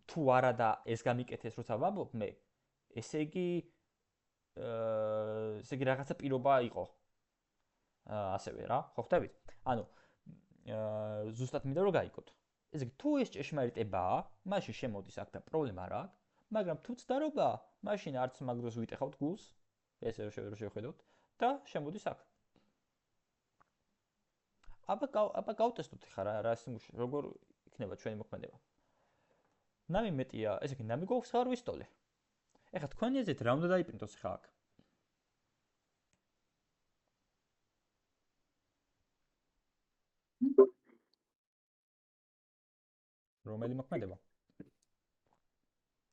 თუ არა და ეს გამიკეთეს როცა ვამბობ მე, ესე იგი რაღაცა პირობა იყო. ასევე რა, ხო ხვდებით? ანუ ზუსტად მინდა რომ გაიგოთ. ესე იგი თუ ეს ჭეშმარიტებაა, მაშინ შემოდის აქ და პრობლემა რა აქვს, მაგრამ თუ ცდარობაა, მაშინ არც მაგ დროს ვიტეხავთ გულს, ესე რომ შევხედოთ და შემოდის აქ. აბა გავტესტოთ ხა რა როგორ იქნება ჩვენი მოქმედება. ნამი მეტია, ესე იგი ნამი გვაქვს ხარ ვისტოლე. ეხლა თქვენი აზრით რა უნდა დაიპრინტოს ხა აქ? რომელი მოქმედება?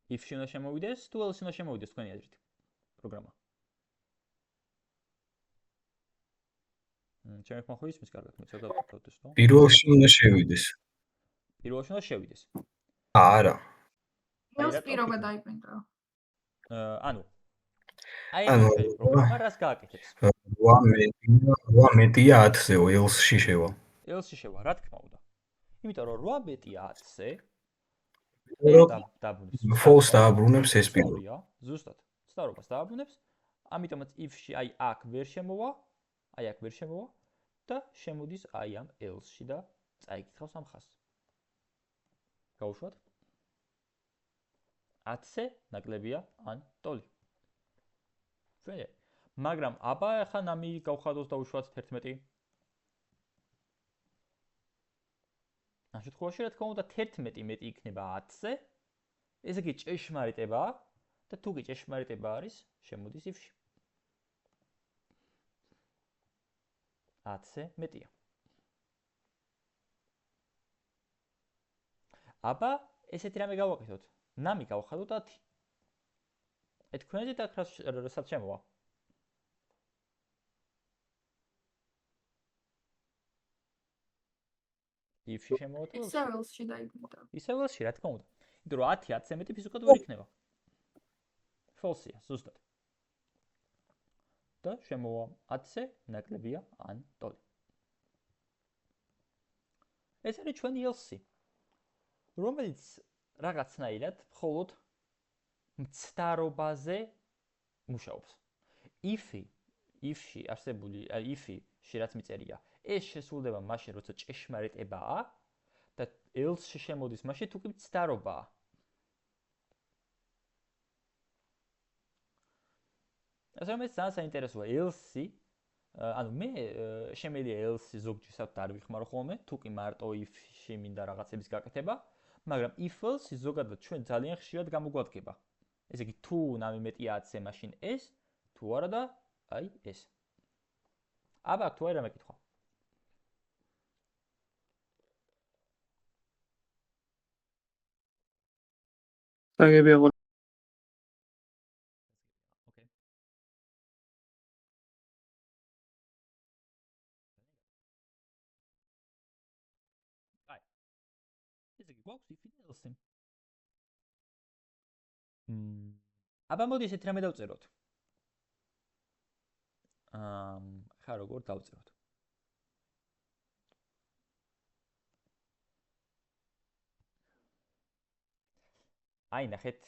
if-ში უნდა შემოვიდეს, თუ else-ში უნდა შემოვიდეს თქვენი აზრით პროგრამა. ჩემი ხმა ხო ისმის კარგად, მე ცოტა დავტესტო. პირველში უნდა შევიდეს. პირველში უნდა შევიდეს. არა. else პირობა დაიპრინტო. ანუ აი ეს პროგრამა რას გააკეთებს? 8 მეტია 10-ზე, else-ში შევა. else-ში შევა, რა თქმა უნდა. იმიტომ რომ 8 მეტია 10-ზე, false დააბრუნებს ეს პირობა. ზუსტად, ცდარობას დააბრუნებს, ამიტომაც if-ში აი აქ ვერ შემოვა, და შემოდის აი ამ else-ში და წაიკითხავს ამ ხაზს. გაუშვათ? 10-ზე ნაკლებია ან ტოლი. შეიძლება. მაგრამ აბა ახლა ნამი გავხადოს და უშვათ 11. ამ შემთხვევაში რა თქმა უნდა 11 მეტი იქნება 10-ზე. ესე იგი ჭეშმარიტებაა და თუ კი ჭეშმარიტება არის, შემოდის if-ში. 10-ზე მეტია. აბა ესეთი რამე გავაკეთოთ. ნამი გავხადოთ 10. თქვენზე და რასაც შემოვა. if-ში შემოვა თუ else-ში დაიპრინტო. else-ში რა თქმა უნდა. იმიტომ რომ 10 10-ზე მეტი ფიზიკად ვერ იქნება. false-ია, ზუსტად. და შემოვა 10-ზე ნაკლებია ან ტოლი. ეს არის ჩვენი else-ი, რომელიც რაღაცნაირად მხოლოდ მცდარობაზე მუშაობს. if-ში არსებული, if-ში რაც მიწერია, ეს შესრულდება მაშინ, როცა ჭეშმარიტებაა და else-ში შემოდის მაშინ, თუ კი მცდარობაა. ასე რომ ეს ძალიან საინტერესოა else-ი, ანუ მე შემიძლია else-ი ზოგჯერ არ ვიხმარო ხოლმე, თუ კი მარტო if-ში მინდა რაღაცების გაკეთება, მაგრამ if-else-ი ზოგადად ჩვენ ძალიან ხშირად გამოგვადგება. ესე იგი თუ ნამი მეტია 10-ზე, მაშინ ეს, თუ არა და აი ეს. აბა აქ თუ არა მეკითხვა. საგებია ყო. ოკეი. აი. ესე იგი გვაქვს if-ი და else-ი. აბა მოდი ესეთ რამე დავწეროთ. ხა როგორ დავწეროთ? აი ნახეთ,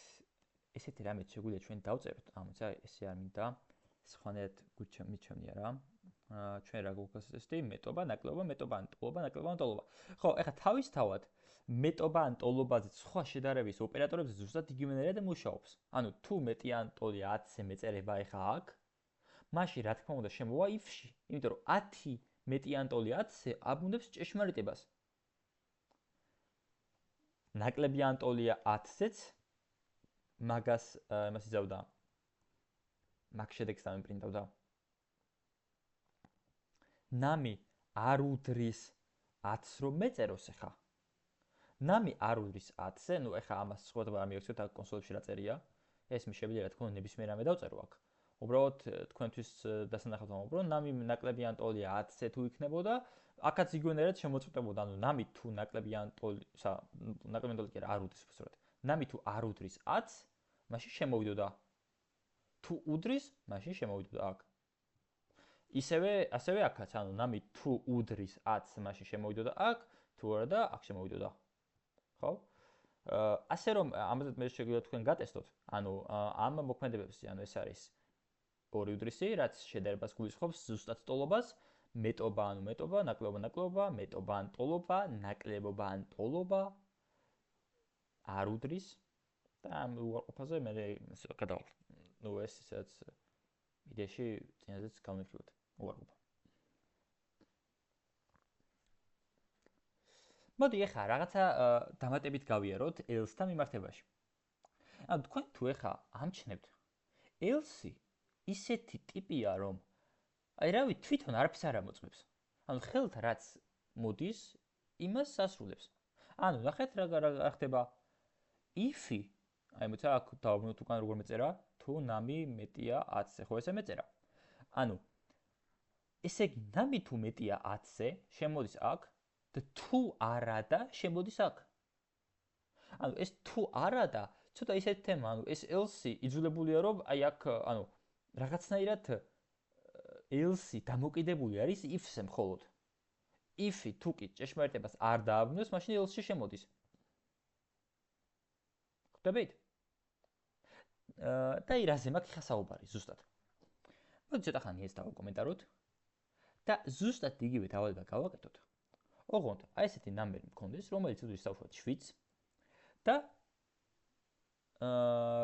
ესეთი რამე შეგვიძლია ჩვენ დავწეროთ, ამოცა ესე არ მინდა სხვანაირად მიჩვენია რა. ჩვენ რა გვაქვს ტესტი, მეტობა, ნაკლებობა, მეტობა ან ტოლობა, ნაკლებობა ან ტოლობა. ხო, ეხლა თავისთავად მეტობა ან ტოლობაზე სხვა შედარების ოპერატორებზე ზუსტად იგივენერად მუშაობს. ანუ თუ მეტი ან ტოლი 10-ზე მეწერება ეხლა აქ, მაშინ რა თქმა უნდა შემოვა if-ში, იმიტომ რომ 10 მეტი ან ტოლი 10-ზე აბუნებს ჭეშმარიტებას. ნაკლები ან ტოლია 10-ზეც, მაგას იმას იზავდა. მაგ შედეგს დამიპრინტავდა. ნამი არ უდრის 10-ს რომ მეწეროს ახლა. ნამი არ უდრის 10-ზე, ნუ ახლა ამას სხვადასხვა არ მიგეცოთ აქ კონსოლებში რა წერია. ეს მე შეგვიძლია რა თქმა უნდა ნებისმიერ რამე დავწერო აქ. უბრალოდ თქვენთვის დასანახად ვამბობ, რომ ნამი ნაკლები ან ტოლია 10-ზე თუ იქნებოდა, აქაც იგივენერად შემოწყვეტებოდა, ანუ ნამი თუ ნაკლები ან ტოლი, ნაკლები ან ტოლი კი არა, არ უდრის უბრალოდ. ნამი თუ არ უდრის 10-ს, მაშინ შემოვიდოდა. თუ უდრის, მაშინ შემოვიდოდა აქ. ასევე აქაც, ანუ ნამი თუ უდრის 10-ს, მაშინ შემოვიდოდა აქ, თუ არა და აქ შემოვიდოდა. ხო? ასე რომ ამაზე მე შეგვიძლია თქვენ გატესტოთ, ანუ ამ მოქმედებებში, ანუ ეს არის ორი უდრისი, რაც შედარებას გულისხმობს ზუსტად ტოლობას, მეტობა ანუ მეტობა, ნაკლებობა ნაკლებობა, მეტობა ან ტოლობა, ნაკლებობა ან ტოლობა არ უდრის და ამ უარყოფაზე მე გადავალ. ნუ ეს ისაც იდეაში წინაზეც გამიხილოთ უარყოფა. მოდი ახლა რაღაცა დამატებით გავიაროთ else-თან მიმართებაში. ანუ თქვენ თუ ახლა ამჩნევთ else-ი ისეთი ტიპია, რომ აი რავი თვითონ არაფერს არ ამოწმებს. ანუ ხელთ რაც მოდის, იმას ასრულებს. ანუ ნახეთ რა ხდება. if-ი, აი მოიცა აქ დავაბნოთ უკან როგორ მეწერა, თუ ნამი მეტია 10-ზე, ხო ესე მეწერა. ანუ ესე იგი ნამი თუ მეტია 10-ზე, შემოდის აქ და თუ არა და შემოდის აქ. ანუ ეს თუ არა და ცოტა ისეთი თემა, ანუ ეს else-ი იძულებულია რომ აი აქ, ანუ რაღაცნაირად else-ი დამოკიდებული არის if-ზე მხოლოდ. if-ი თუ კი ჭეშმარიტებას არ დააბნევს, მაშინ else-ში შემოდის. ხვდებით? და რაზე მაქვს ხა საუბარი ზუსტად. მოდი ცოტა ხანი ეს დავაკომენტაროთ და ზუსტად იგივე დავალება გავაკეთოთ. ოღონდ აი ესეთი ნამბერი მქონდეს, რომელიც უდრის საერთოდ 7-ს და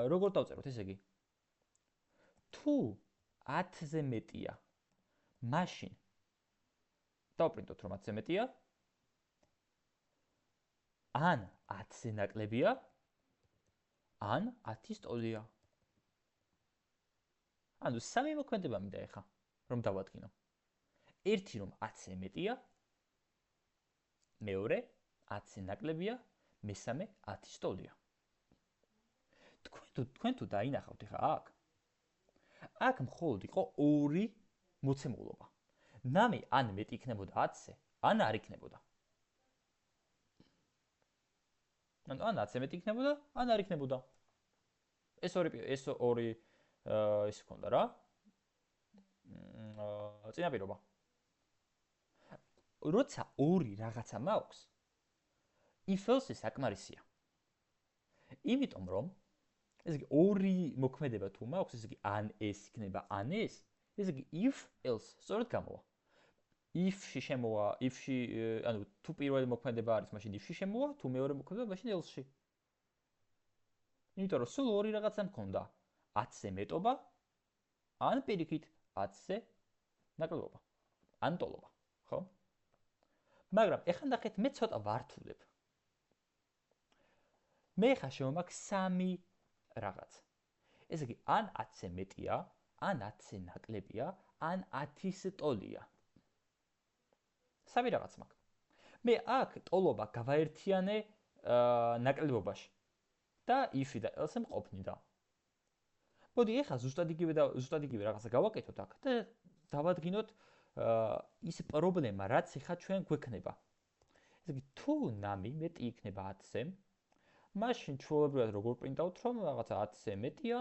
როგორ დავწეროთ ესე იგი? თუ 10-ზე მეტია, მაშინ დავპრინტოთ რომ 10-ზე მეტია, ან 10-ზე ნაკლებია, ან 10-ის ტოლია. ანუ სამი მოქმედება მინდა ეხა რომ დავადგინო. ერთი რომ 10-ზე მეტია, მეორე 10-ზე ნაკლებია, მესამე 10-ის ტოლია. თქვენ თუ დაინახავთ ეხა აქ მხოლოდ იყო ორი მოცემულობა. ნამი ან მეტი იქნებოდა 10-ზე, ან არ იქნებოდა. ანუ ან 10-ზე მეტი იქნებოდა, ან არ იქნებოდა. ეს ორი ის ხონდა რა. წინაპირობა. როცა ორი რაღაცა მაქვს, if-else საკმარისია. იმიტომ რომ ესე იგი ორი მოქმედება თუ მაქვს, ესე იგი ან ეს იქნება, ან ეს, ესე იგი if-else სწორად გამოვა. if-ში შემოვა, if-ში, ანუ თუ პირველი მოქმედება არის, მაშინ if-ში შემოვა, თუ მეორე მოქმედება, მაშინ else-ში. იმიტომ რომ სულ ორი რაღაცა მქონდა. 10-ზე მეტობა, ან პირიქით 10-ზე ნაკლებობა, ან ტოლობა, ხო? მაგრამ ეხლა ნახეთ, მე ცოტა ვართულებ. მე ხა შემომაქვს სამი რაღაც. ესე იგი, ან 10-ზე მეტია, ან 10-ზე ნაკლებია, ან 10-ის ტოლია. სამი რაღაც მაქვს. მე აქ ტოლობა გავაერთიანე ნაკლებობაში და if-ი და else-ი მყოფნიდა. მოდი ეხლა ზუსტად იგივე რაღაცა გავაკეთოთ აქ და დავადგინოთ ის პრობლემა, რაც ეხლა ჩვენ გვექნება. ესე იგი, თუ ნამი მეტი იქნება 10-ზე, მაშინ ჩვეულებრივად როგორ პრინტავთ, რომ რაღაცა 10-ზე მეტია,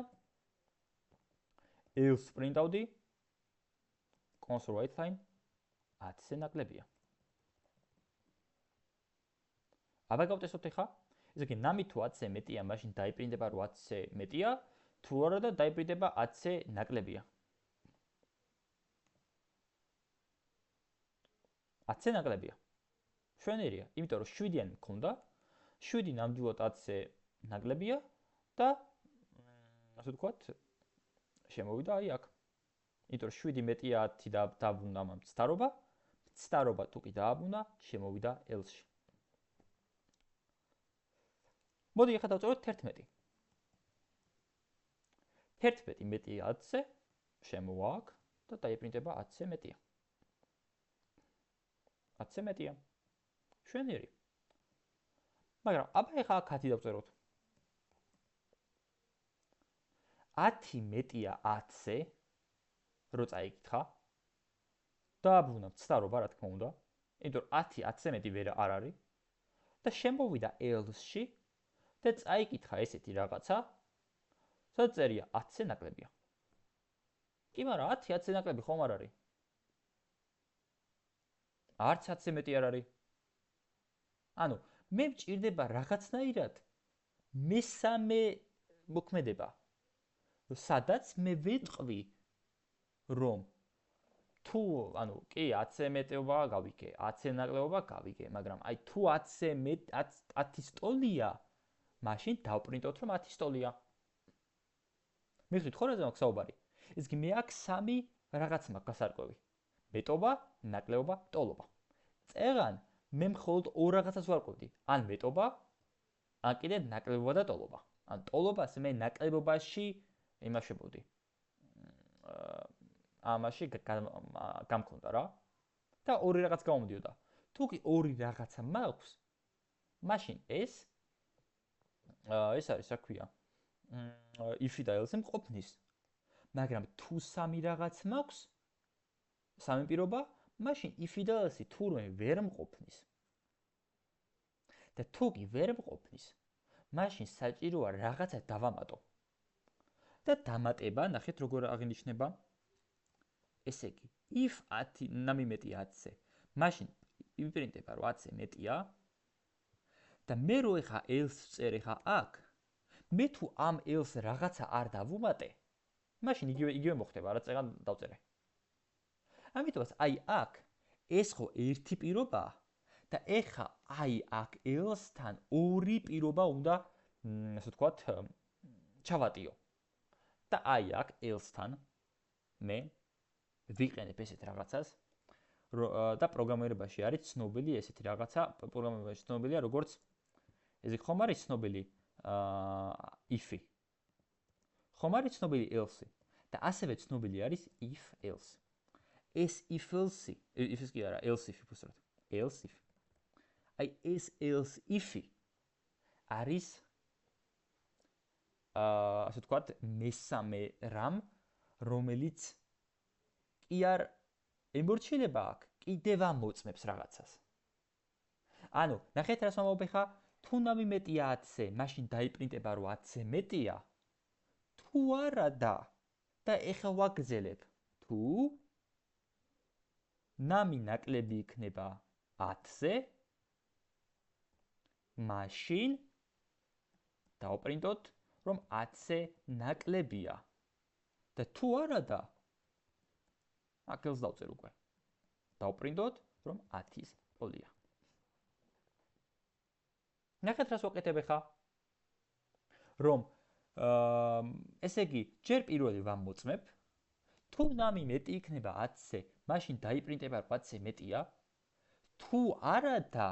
else პრინტავდი, console write line 10-ზე ნაკლებია. აბა გავტესოთ ეხლა, ესე იგი, ნამი თუ 10-ზე მეტია, მაშინ დაიპრინტება 8-ზე მეტია, თუ არა და დაიპრინტება 10-ზე ნაკლებია. 10-ზე ნაკლებია. შვენიერია, იმიტომ რომ 7-იანი მქონდა, 7 ნამდვილად 10-ზე ნაკლებია და ასე ვთქვათ, შემოვიდა აი აქ. იმიტომ რომ 7 მეტია 10 და დააბრუნა ამ ცდარობა, ცდარობა თუ კი დააბრუნა, შემოვიდა L-ში. მოდი ახლა დავწეროთ 11. 11 მეტია 10-ზე, შემოვა აქ და დაიპრინტება 10-ზე მეტია. 10-ზე მეტია. შვენიერი. მაგრამ აბა ახლა აქ 10 დავწეროთ. 10 მეტია 10-ზე, რო წაიკითხა, დააბრუნა ცდარობა, რა თქმა უნდა, იმიტომ რომ 10 10-ზე მეტი ვერ არ არის და შემოვიდა L-ში და წაიკითხა ესეთი რაღაცა, სადაც წერია 10-ზე ნაკლებია. კი, მაგრამ 10 10-ზე ნაკლები ხომ არ არის? არც 10-ზე მეტი არ არის. ანუ, მე მჭირდება რაღაცნაირად მესამე მოქმედება, სადაც მე ვეტყვი, რომ თუ, ანუ, კი, 10-ზე მეტეობა გავიგე, 10-ზე ნაკლებობა გავიგე, მაგრამ აი თუ 10-ზე 10-ის ტოლია, მაშინ დავპრინტოთ, რომ 10-ის ტოლია. მიხდით ხო რაზე მაქვს საუბარი? ეს კი მე აქ 3 რაღაც მაქვს გასარკვევი. მეტობა, ნაკლებობა, ტოლობა. წეღან მე მხოლოდ ორ რაღაცას ვარკვევდი. ან მეტობა, ან კიდე ნაკლებობა და ტოლობა. ან ტოლობას მე ნაკლებობაში იმაშებოდი. ამაში გამქონდა რა. და ორი რაღაც გამომდიოდა. თუ კი ორი რაღაცა მაქვს, მაშინ ეს არის, რა ქვია, if-ი და else-ი მყოფნის. მაგრამ თუ 3 რაღაც მაქვს, 3 პირობა, მაშინ if-ი და else-ი თურმე ვერ მყოფნის. და თუ კი ვერ მყოფნის, მაშინ საჭიროა რაღაცა დავამატო. და დამატება, ნახეთ როგორ აღინიშნება. ესე იგი, if 10 ნამი მეტია 10-ზე, მაშინ იპრინტება რომ 10-ზე მეტია და მე რო ეხა else წერ ეხა აქ, მე თუ ამ else რაღაცა არ დავუმატე, მაშინ იგივე მოხდება, რა წეგან დავწერე. ამიტომაც აი აქ ეს ხო ერთი პირობაა და ეხა აი აქ else-თან ორი პირობა უნდა, ასე ვთქვათ, ჩავატიო. და აი აქ else-თან მე ვიყენებ ესეთ რაღაცას და პროგრამირებაში არის ცნობილი ესეთი რაღაცა, პროგრამირებაში ცნობილია როგორც ესე ხომ არის ცნობილი if-ი. ხომ არის ცნობილი else-ი და ასევე ცნობილი არის if else. ეს if else-ი, if-ის კი არა, else if-ი უბრალოდ. else if. აი ეს else if-ი არის ასე ვთქვათ, მესამე რამ, რომელიც კი არ ემორჩილება აქ, კიდევ ამოწმებს რაღაცას. ანუ, ნახეთ რას ვამბობ ხა, თუ ნამი მეტია 10-ზე, მაშინ დაიპრინტება რომ 10-ზე მეტია, თუ არა და ეხა ვაგრძელებ, თუ ნამი ნაკლები იქნება 10-ზე, მაშინ დავპრინტოთ, რომ 10-ზე ნაკლებია. და თუ არა და აქ ელს დავწერ უკვე. დავპრინტოთ, რომ 10-ის ტოლია. ნახეთ რას ვაკეთებ ხა? რომ ესე იგი, ჯერ პირველი ვამოწმებ, თუ ნამი მეტი იქნება 10-ზე, მაშინ დაიპრინტება 10-ზე მეტია. თუ არა და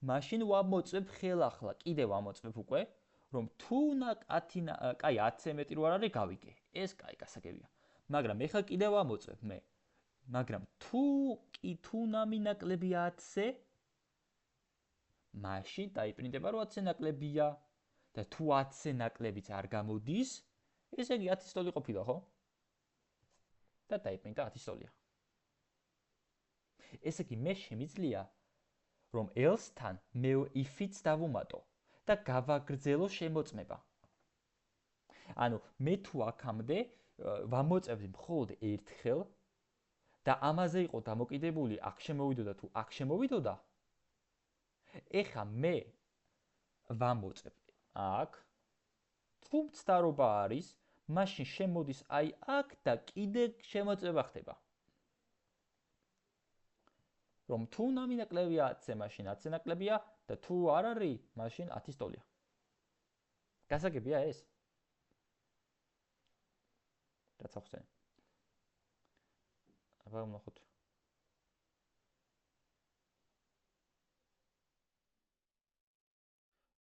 მაშინ ვამოწმებ ხელახლა, კიდევ ვამოწმებ უკვე, რომ თუ კაი 10-ზე მეტი რო არ არის, გავიგე. ეს კაი გასაგებია. მაგრამ ეხლა კიდევ ვამოწმებ მე. მაგრამ თუ ნამი ნაკლებია 10-ზე, მაშინ დაიპრინტება რომ 10-ზე ნაკლებია და თუ 10-ზე ნაკლებიც არ გამოდის, ესე იგი 10-ის ტოლი ყოფილა, ხო? და დაიპრინტა 10-ის ტოლია. ესე იგი მე შემიძლია რომ else-თან მე if-იც დავუმატო და გავაგრძელო შემოწმება. ანუ მე თუ აქამდე ვამოწევდი მხოლოდ ერთხელ და ამაზე იყო დამოკიდებული აქ შემოვიდოდა თუ აქ შემოვიდოდა, ეხა მე ვამოწებ აქ, თუ მცდარობა არის, მაშინ შემოდის აი აქ და კიდე შემოწება ხდება. რომ თუ ნამი ნაკლებია 10-ზე, მაშინ 10-ზე ნაკლებია და თუ არ არის, მაშინ 10-ის ტოლია. გასაგებია ეს? რაც ახსენე. აბა ვნახოთ.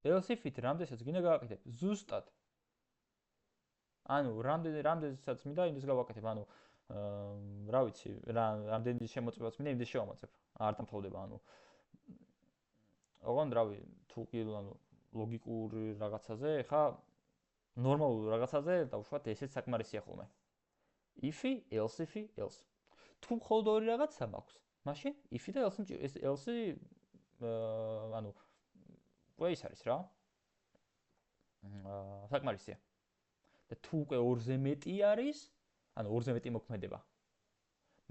ელსიფით რამდენსაც გინდა გავაკეთებ? ზუსტად. ანუ რამდენსაც მინდა იმის გავაკეთებ, ანუ რა ვიცი, რამდენი შემოწმებაც მინდა იმის შევამოწებ. არ დამთავრდება, ანუ ოღონდ რავი, თუ კი ანუ ლოგიკურ რაღაცაზე, ხა ნორმალურ რაღაცაზე დავუშვათ ესეც საკმარისია ხოლმე. if-ი, else-ი, else. თუ მხოლოდ ორი რაღაცა მაქვს, მაშინ if-ი და else-ი ანუ უკვე ის არის რა. საკმარისია. და თუ უკვე 2-ზე მეტი არის, ანუ 2-ზე მეტი მოქმედება.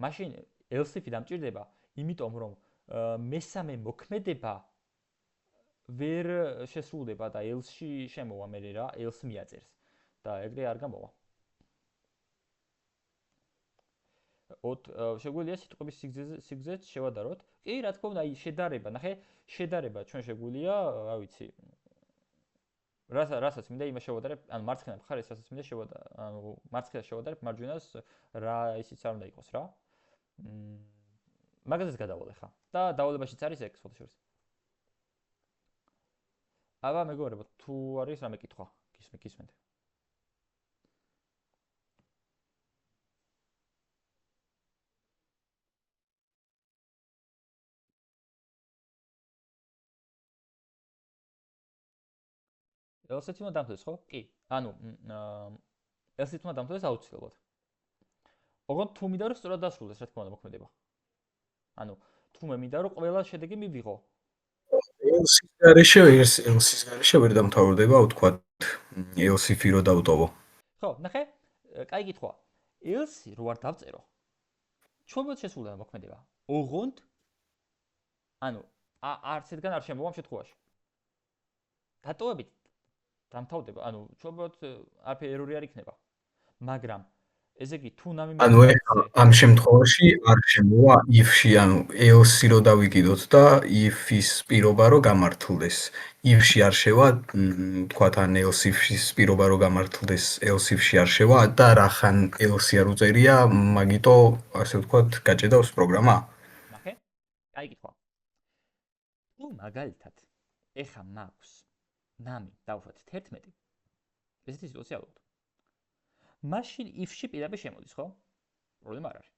მაშინ else-ი დამჭირდება, იმიტომ რომ მესამე მოქმედება ვერ შესრულდება და else-ში შემოვა მე რა, else მიაწერს და ეგრე არ გამოვა. შეგვიძლია სიტყვების სიგრძეც შევადაროთ. კი, რა თქმა უნდა, აი შედარება, ნახე, შედარება ჩვენ შეგვიძლია, რა ვიცი. რასაც მინდა იმას შევადარებ, ანუ მარცხენა მხარეს რასაც მინდა შევადარებ, ანუ მარცხენას შევადარებ, მარჯვენას რა ისიც არ უნდა იყოს რა. მაგაზეც გადავალე ხა. და დავალებაშიც არის ეგ ფოტოშოპში. აბა მეგობრებო, თუ არის რამე კითხვა, გისმენთ. else-ით უნდა დამთვალოს, ხო? კი. ანუ else-ით უნდა დამთვალოს აუცილებლად. ოღონდ თუ მინდა რომ სწორად დასრულდეს, რა თქმა უნდა, მოქმედება. ანუ თუ მე მინდა რომ ყველა შედეგი მივიღო. else-ის გარეშე ვერ დამთავრდება, ვთქვათ, else-ი რო დავტოვო. ხო, ნახე, კაი კითხვა. else-ი რო არ დავწერო, ჩვენებად შესრულდება მოქმედება. ოღონდ ანუ არც ერთგან არ შემოვა ამ შემთხვევაში. დატოვებით დამთავრდება, ანუ ჩვენებად არაფერი ერორი არ იქნება. მაგრამ ესე იგი თუ ნამი ანუ ამ შემთხვევაში არ შემოვა if-ში, ანუ else-ი რო დავიკიდოთ და if-ის პირობა რო გამართლდეს. if-ში არ შევა, თქვათ ან else-ის პირობა რო გამართლდეს, else-ში არ შევა და რახან else-ი არ უწერია, მაგიტო ასე ვთქვათ, გაჭედავს პროგრამა. ნახე? კაი კითხვა. თუ მაგალითად ეხა მაქვს ნამი დავუშვათ 11. ესეთი სიტუაცია ვიყოთ. მაშინ if-ში პირდაპირ შემოდის, ხო? პრობლემა არ არის.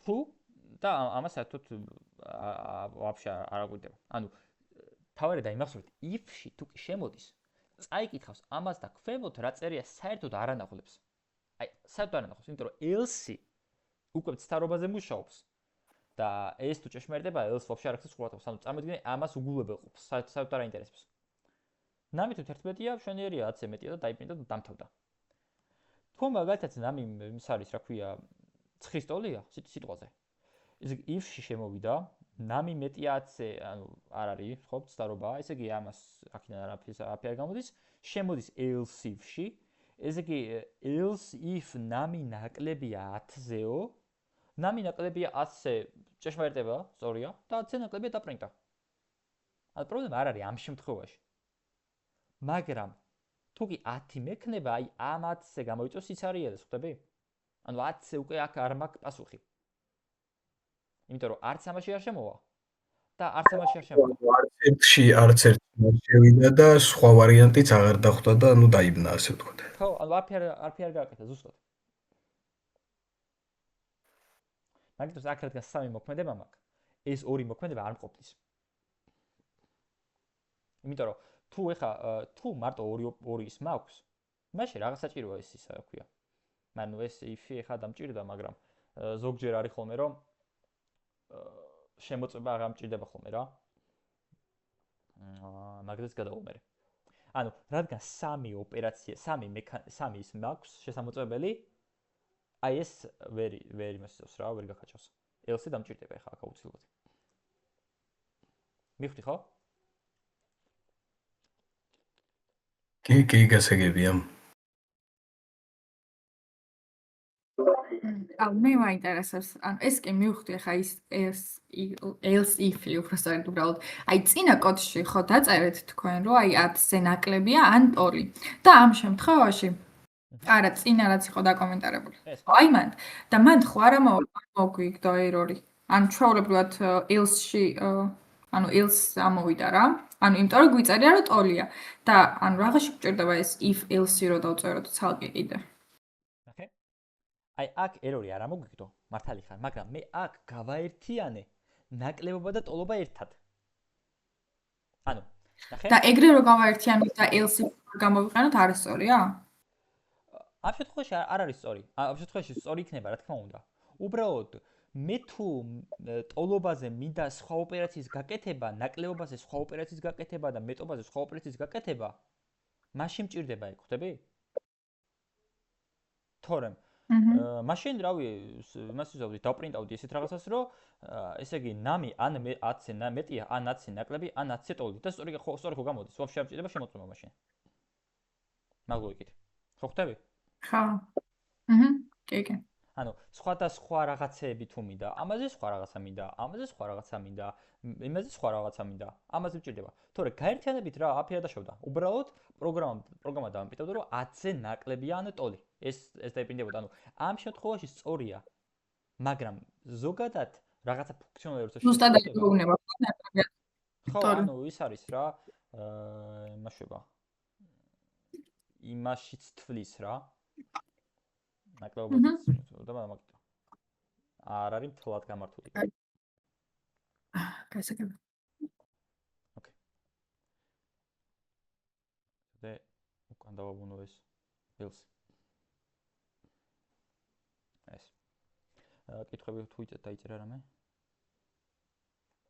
თუ და ამას საერთოდ ვაფშე არ აგვიდება. ანუ თავარი დაიმახსოვრეთ, if-ში თუ კი შემოდის, წაიკითხავს ამას და ქვემოთ რა წერია საერთოდ არ ანახულებს. აი, საერთოდ არ ანახულებს, იმიტომ რომ else-ი უკვე ცდარობაზე მუშაობს. და ეს თუ ჭეშმარიტება, else ვაფშე არ ახსენს ყურადღებას. ანუ წარმოიდგინე, ამას უგულებელყოფს, საერთოდ არ აინტერესებს. ნამი თუ 11-ია, მშვენიერია 10-ზე მეტია და დაიპრინტა და დამთავრდა. თუ მაგალითად ნამი ის არის, რა ქვია, 9-ის ტოლია სიტყვაზე. ესე იგი if-ში შემოვიდა, ნამი მეტია 10-ზე, ანუ არ არის, ხო, ცდარობა, ესე იგი ამას აქედან არაფერი არ გამოდის, შემოდის else if-ში. ესე იგი else if ნამი ნაკლებია 10-ზეო, ნამი ნაკლებია 10-ზე ჭეშმარიტება, სწორია, და 10-ზე ნაკლებია დაპრინტა. ანუ პრობლემა არ არის ამ შემთხვევაში. მაგრამ თუ კი 10 მექნება, აი ამ 10-ზე გამოიწვევს სიცარიელეს, ხვდები? ანუ 10-ზე უკვე აქ არ მაქვს პასუხი. იმიტომ რომ არც ამაში არ შემოვა და არც ამაში არ შემოვა. არც ერთი შევიდა და სხვა ვარიანტიც აღარ დახვდა და ნუ დაიბნა, ასე ვთქვათ. ხო, ანუ არაფერი არ გააკეთა ზუსტად. მაგიტოს აქ რადგან 3 მოქმედება მაქვს, ეს 2 მოქმედება არ მყოფნის. იმიტომ რომ თუ მარტო 2 ის მაქვს, მაშინ რაღაც საჭიროა ეს ისა ქვია. მაგრამ ეს if-ი ხა დამჭირდა, მაგრამ ზოგჯერ არის ხოლმე რომ შემოწმება აღარ მჭირდება ხოლმე რა. მაგაზეც გადავალ. ანუ რადგან 3 ოპერაცია, 3 ის მაქვს შესამოწმებელი, აი ეს ვერ იმასწავს რა, ვერ გახაჭავს. else-ი დამჭირდება ხა აუცილებლად. მივხვდი ხო? კი, გასაგებია. მე მაინტერესებს, ანუ ეს კი მივხვდი ხა ის else if-ი უბრალოდ უბრალოდ აი წინა კოდში ხო დაწერეთ თქვენ რომ აი 10-ზე ნაკლებია ან ტოლი და ამ შემთხვევაში არა წინა რაც იყო დაკომენტარებული აი მან ხო არა მოგვიგდო ერორი ანუ ჩვეულებრივად else-ში ანუ else ამოვიდა რა ანუ იმიტომ რომ გვიწერია რომ ტოლია და ანუ რაღაცი გჭირდება ეს if else-ი რო დავწეროთ ცალკე კიდე აი აქ ერორი არ ამოგვიგდო, მართალი ხარ, მაგრამ მე აქ გავაერთიანე ნაკლებობა და ტოლობა ერთად. ანუ, ნახე? და ეგრე რო გავაერთიანოთ და else გამოვიყენოთ არის სწორია? ამ შემთხვევაში არ არის სწორი. ამ შემთხვევაში სწორი იქნება, რა თქმა უნდა. უბრალოდ მე თუ ტოლობაზე მინდა სხვა ოპერაციის გაკეთება, ნაკლებობაზე სხვა ოპერაციის გაკეთება და მეტობაზე სხვა ოპერაციის გაკეთება, მაშინ მჭირდება ეგ, ხვდები? თორემ მაშინ რავი იმას ვიზავდი დაპრინტავდი ესეთ რაღაცას რომ ესე იგი ნამი ან 10-ზე მეტია ან 10-ზე ნაკლები ან 10-ზე ტოლი და სწორი ხო გამოდის ვაფშე არ მჭირდება შემოწმება მაშინ მაგლოიკით ხო ხვდები? ხო კი ანუ სხვა რაღაცეები თუ მინდა ამაზე სხვა რაღაცა მინდა ამაზე სხვა რაღაცა მინდა იმაზე სხვა რაღაცა მინდა ამაზე მჭირდება თორე გაერთიანებით რა აფერა დაშავდა უბრალოდ პროგრამა დამპიტავდა რომ 10-ზე ნაკლებია ან ტოლი ეს დაიპინდებოდა ანუ ამ შემთხვევაში სწორია მაგრამ ზოგადად რაღაცა ფუნქციონალური ზუსტად ეგრეუნება ხო ანუ ის არის რა იმაშება იმაშიც თვლის რა ნაკლებობაც და მაგიტო არ არის მთლად გამართული გასაგებია ოკეი და უკან დავაბუნო ეს else ეს კითხები თუ დაიწერა რამე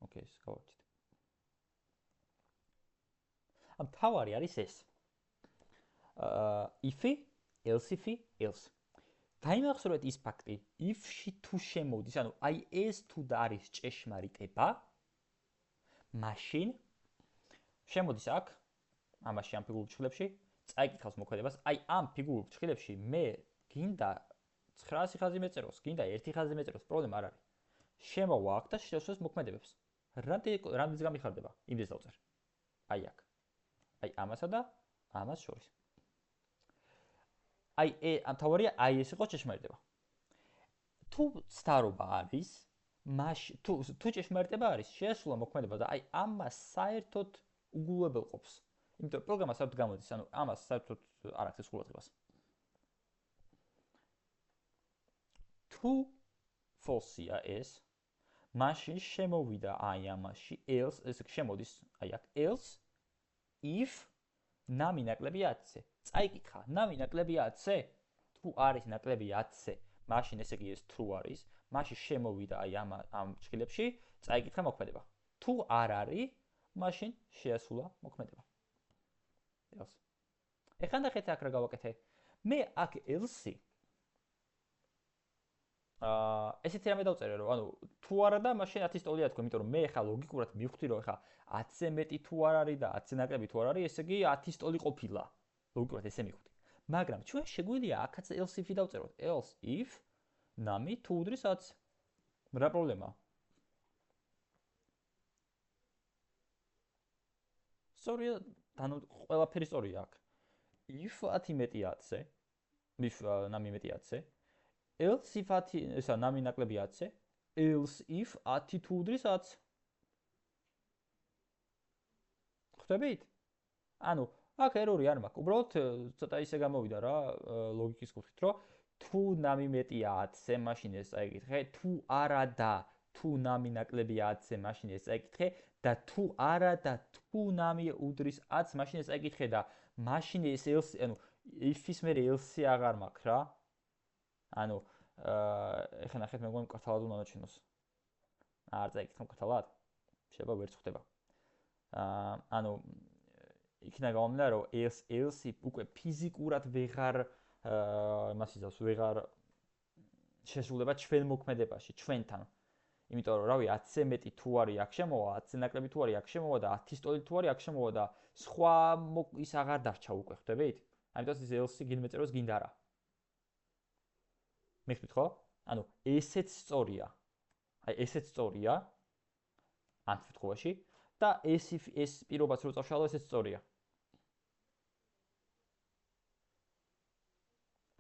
ოკეი ეს გავარჩით ამ თავარი არის ეს if-ი else-ი else დაიმახსოვრეთ ის ფაქტი if-ში თუ შემოდის ანუ აი ეს თუ და არის ჭეშმარიტება მაშინ შემოდის აქ ამაში ამ ფიგურულ ჭრილებში წაიკითხავს მოქმედებას აი ამ ფიგურულ ჭრილებში მე გინდა 900 ხაზი მეწეროს გინდა 1 ხაზი მეწეროს პრობლემა არ არის შემოვა აქ და შევსვეს მოქმედებებს რამდენიც გამიხარდება იმდეს დავწერ აი აქ აი ამასა და ამას შორის აი ამ თავარია აი ეს იყო ჭეშმარიტება თუ ცდარობა არის მაშინ თუ ჭეშმარიტება არის შეასრულა მოქმედება და აი ამას საერთოდ უგულებელყოფს იმიტომ პროგრამა საერთოდ გამოდის ანუ ამას საერთოდ არ აქვს ეს ყურადღებას თუ false-ია ეს მაშინ შემოვიდა აი ამაში else ესე შემოდის აი აქ else if ნამი ნაკლები 10-ზე წაიკითხა ნამი ნაკლები 10-ზე თუ არის ნაკლები 10-ზე მაშინ ესე იგი ეს true არის მაშინ შემოვიდა აი ამ ჭრილებში წაიკითხა მოქმედება თუ არ არის მაშინ შეასრულა მოქმედება else ეხლა ნახეთ აქ რა გავაკეთე მე აქ else-ი ესეთი რამე დავწერე რომ ანუ თუ არა და მაშინ 10-ის ტოლია თქო იმიტომ რომ მე ხა ლოგიკურად მივხვდი რომ ხა 10-ზე მეტი თუ არ არის და 10-ზე ნაკლები თუ არ არის ესე იგი 10-ის ტოლი ყოფილა ლოგიკურად ესე მივხვდი მაგრამ ჩვენ შეგვიძლია აქაც else if-ი დავწეროთ else if ნამი თუ უდრის 10 რა პრობლემაა სწორია ანუ ყველაფერი სწორია აქ if 10 მეტი 10-ზე if ნამი მეტი 10-ზე else if 10 ესა ნამი ნაკლები 10-ზე else if 10 თუ უდრის 10 ხვდებით? ანუ აქ ერორი არ მაქვს. უბრალოდ ცოტა ისე გამოვიდა რა ლოგიკის კუთხით, რომ თუ ნამი მეტია 10-ზე, მაშინ ეს წაიკითხე, თუ არა და თუ ნამი ნაკლებია 10-ზე, მაშინ ეს წაიკითხე და თუ არა და თუ ნამი უდრის 10-ს, მაშინ ეს წაიკითხე და მაშინ ეს else, ანუ if-ის მე else-ი აღარ მაქვს რა. ანუ ეხლა ნახეთ მე მგონი მკრთალად უნდა ნაჩვენოს. არ წაიკითხე მკრთალად? შეიძლება ვერც ხდება. ანუ იქნება გამომდინარე რომ else უკვე ფიზიკურად ვეღარ იმას იზავს ვეღარ შესრულება ჩვენ მოქმედებაში ჩვენთან იმიტომ რომ რავი 10-ზე მეტი თუ არის აქ შემოვა, 10-ზე ნაკლები თუ არის აქ შემოვა და 10-ის ტოლი თუ არის აქ შემოვა და სხვა ის აღარ დარჩა უკვე, ხვდებით? ამიტომ ის else-ი გინდა მეწეროს გინდა არა. მიხდით ხო? ანუ ესეც სწორია. აი ესეც სწორია. ამ შემთხვევაში და ეს პირობაც რო წავშალო, ესეც სწორია.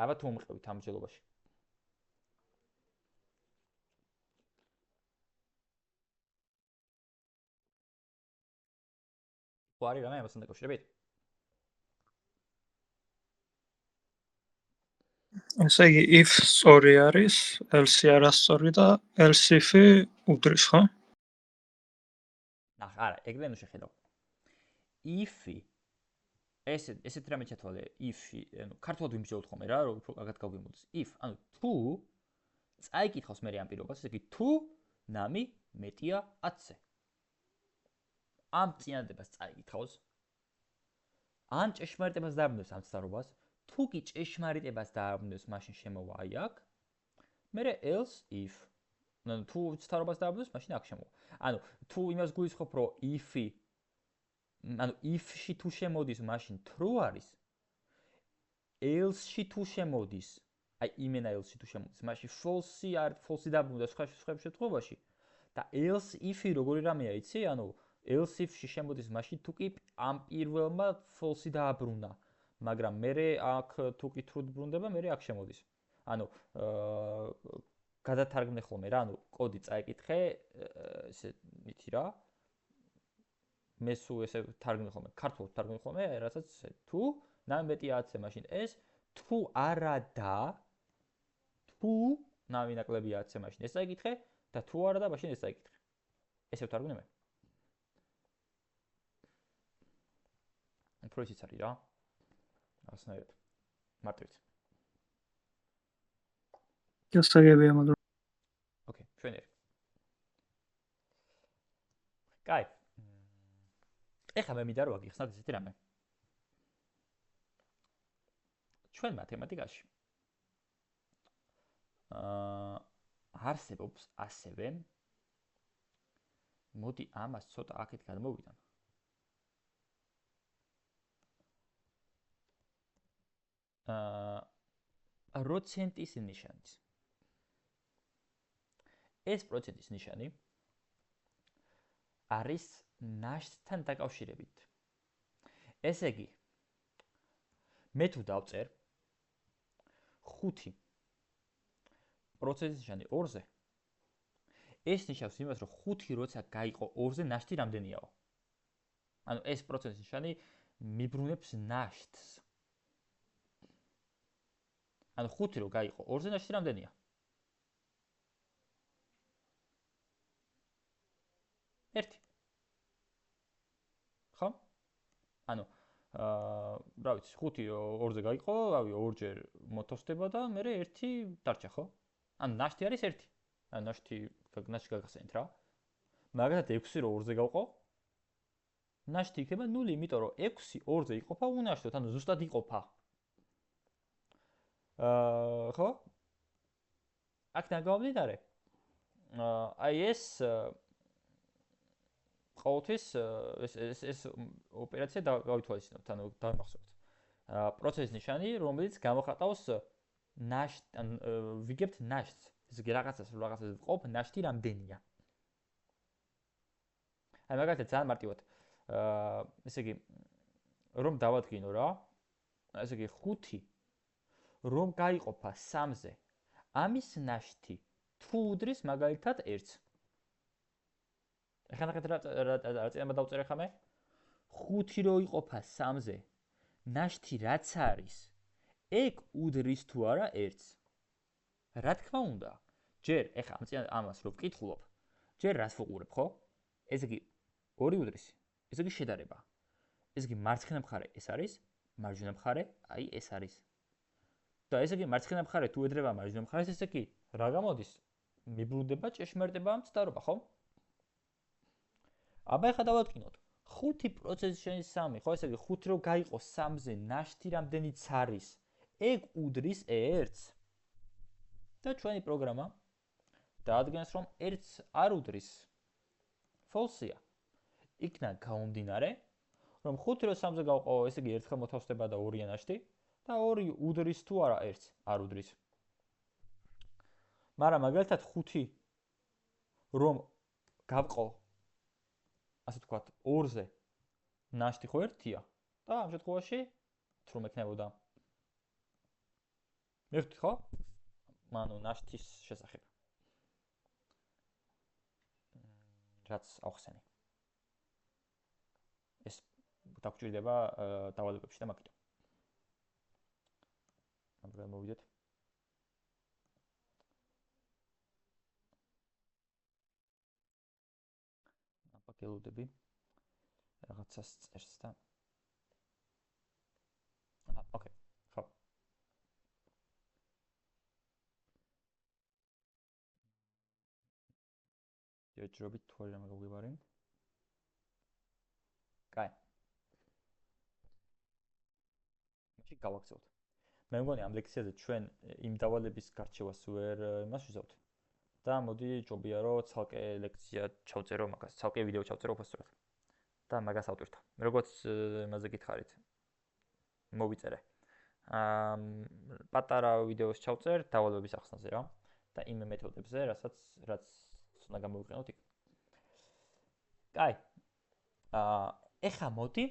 აბა თუ მომყევით ამ მსჯელობაში. ხო არის რამე ამასთან დაკავშირებით? ესე იგი if სწორი არის, else არასწორი და else if-ი უდრის, ხო? ნახე, არა, ეგრე ნუ შეხედავ. if-ი ესეთ რამე ჩათვალე, if-ი, ანუ ქართულად ვიმსჯელოთ ხოლმე რა, რომ უფრო კარგად გავგემოდეს. if, ანუ თუ წაიკითხავს მე ამ პირობას, ესე იგი თუ ნამი მეტია 10-ზე. ამ წინადადებას წაიკითხავს. ან ჭეშმარიტებას დააბნევს ამ ცდარობას, თუ კი ჭეშმარიტებას დააბნევს, მაშინ შემოვა აი აქ. მერე else if. ანუ თუ ცდარობას დააბნევს, მაშინ აქ შემოვა. ანუ თუ იმას გულისხმობ, რომ if-ი ანუ if-ში თუ შემოდის, მაშინ true არის. else-ში თუ შემოდის, აი იმენა else-ში თუ შემოდის, მაშინ false-ი არ false-ი დაბრუნდა სხვა შემთხვევაში და else if-ი როგორი რამეა, იცი? ანუ else if-ში შემოდის, მაშინ თუ კი ამ პირველმა false-ი დააბრუნა, მაგრამ მერე აქ თუ კი true ბრუნდება, მერე აქ შემოდის. ანუ გადათარგმნე ხოლმე რა, ანუ კოდი წაიკითხე, ესე მითი რა. მე სულ ესე თარგმნე ხოლმე, ქართულად თარგმნე ხოლმე, რასაც თუ ნამი მეტია 10-ზე, მაშინ ეს თუ არა და თუ ნამი ნაკლებია 10-ზე, მაშინ ეს წაიკითხე და თუ არა და მაშინ ეს წაიკითხე. ესე ვთარგმნე მე. უფრო ისიც არის რა. ასნაირად. მარტივით. გასაგებია, მაგრამ ოკეი, ჩვენი. კაი. ეხლა მე მინდა რომ აგიხსნათ ესეთი რამე. ჩვენ მათემატიკაში არსებობს ასევე მოდი ამას ცოტა აქეთ გადმოვიდან. პროცენტის ნიშანი. ეს პროცენტის ნიშანი არის ნაშთთან დაკავშირებით. ესე იგი, მე თუ დავწერ 5 პროცენტის ნიშანი 2-ზე, ეს ნიშნავს იმას, რომ 5 როცა გაიყო 2-ზე, ნაშთი რამდენიაო? ანუ ეს პროცენტის ნიშანი მიბრუნებს ნაშთს. ანუ 5 რო გაიყო 2-ზე, ნაშთი რამდენია? ერთი. ხო? ანუ რა ვიცი, 5 2-ზე გაიყო, რავი, 2-ჯერ მოთოსდება და მე 1 დარჩა, ხო? ანუ ნაშთი არის 1. ანუ ნაშთი გაგახსენეთ რა. მაგალითად 6 რო 2-ზე გავყო, ნაშთი იქნება 0, იმიტომ რომ 6 2-ზე იყოფა უნაშთოდ, ანუ ზუსტად იყოფა. ხო? აქედან გამომდინარე, აი ეს ყოველთვის ეს ოპერაცია გავითვალისწინებთ, ანუ დავიმახსოვროთ. პროცესის ნიშანი, რომელიც გამოხატავს ნაშთს, ან ვიგებთ ნაშთს. ესე იგი რაღაცას ვყოფ, ნაშთი რამდენია. აი მაგალითად ძალიან მარტივად. ესე იგი რომ დავადგინო რა, ესე იგი 5 რომ გაიყოფა 3-ზე, ამის ნაშთი თუ უდრის მაგალითად 1-ს. ეხლა ნახეთ რა წინება დავწერე ხა მე? 5 რო იყოფა 3-ზე, ნაშთი რაც არის, ეგ უდრის თუ არა 1-ს. რა თქმა უნდა, ჯერ ეხლა ამას რო ვკითხულობ, ჯერ რას ვუყურებ, ხო? ესე იგი 2 უდრისი. ესე იგი შედარება. ესე იგი მარცხენა მხარე ეს არის, მარჯვენა მხარე აი ეს არის. და ესე იგი მარცხენა მხარე თუ ედრება მარჯვენა მხარეს, ესე იგი რა გამოდის? მიბრუნდება ჭეშმარიტება ამ ცდარობა, ხო? აბა ეხლა დავადგინოთ. 5 პროცენტის ნიშანი 3, ხო, ესე იგი 5 რო გაიყო 3-ზე, ნაშთი რამდენიც არის, ეგ უდრის 1-ს. და ჩვენი პროგრამა დაადგენს, რომ 1-ს არ უდრის false-ია. იქნა გამომდინარე, რომ 5 რო 3-ზე გავყავო, ესე იგი ერთხელ მოთავსდება და 2-იან აშთი და 2 უდრის თუ არა 1-ს არ უდრის. მაგრამ მაგალითად 5 რომ გავყო ასე ვთქვათ 2-ზე ნაშთი ხო 1-ია და ამ შემთხვევაში თრუმ ექნებოდა. მივხვდით ხო? ანუ ნაშთის შესახებ. რაც ახსენე. ეს დაგჭირდება დავალებებში და მაგით. ამგვარად მოვიდეთ. აბა გელოდები. რაღაცას წერს და ოკეი. ხო. ჯერჯერობით თუ არ გამგვიბარი. კაი. მაშინ გავაქცევთ. მე მგონი ამ ლექციაზე ჩვენ იმ დავალების გარჩევას ვერ იმას ვიზავთ. და მოდი ჯობია რომ ცალკე ლექცია ჩავწერო მაგას, ცალკე ვიდეო ჩავწერო უბრალოდ. და მაგას ავტვირთო. როგორც იმაზე გითხარით. მოვიწერე. პატარა ვიდეოს ჩავწერ დავალების ახსნაზე რა და იმ მეთოდებზე, რაც უნდა გამოვიყენოთ იქ. კაი. ეხა მოდი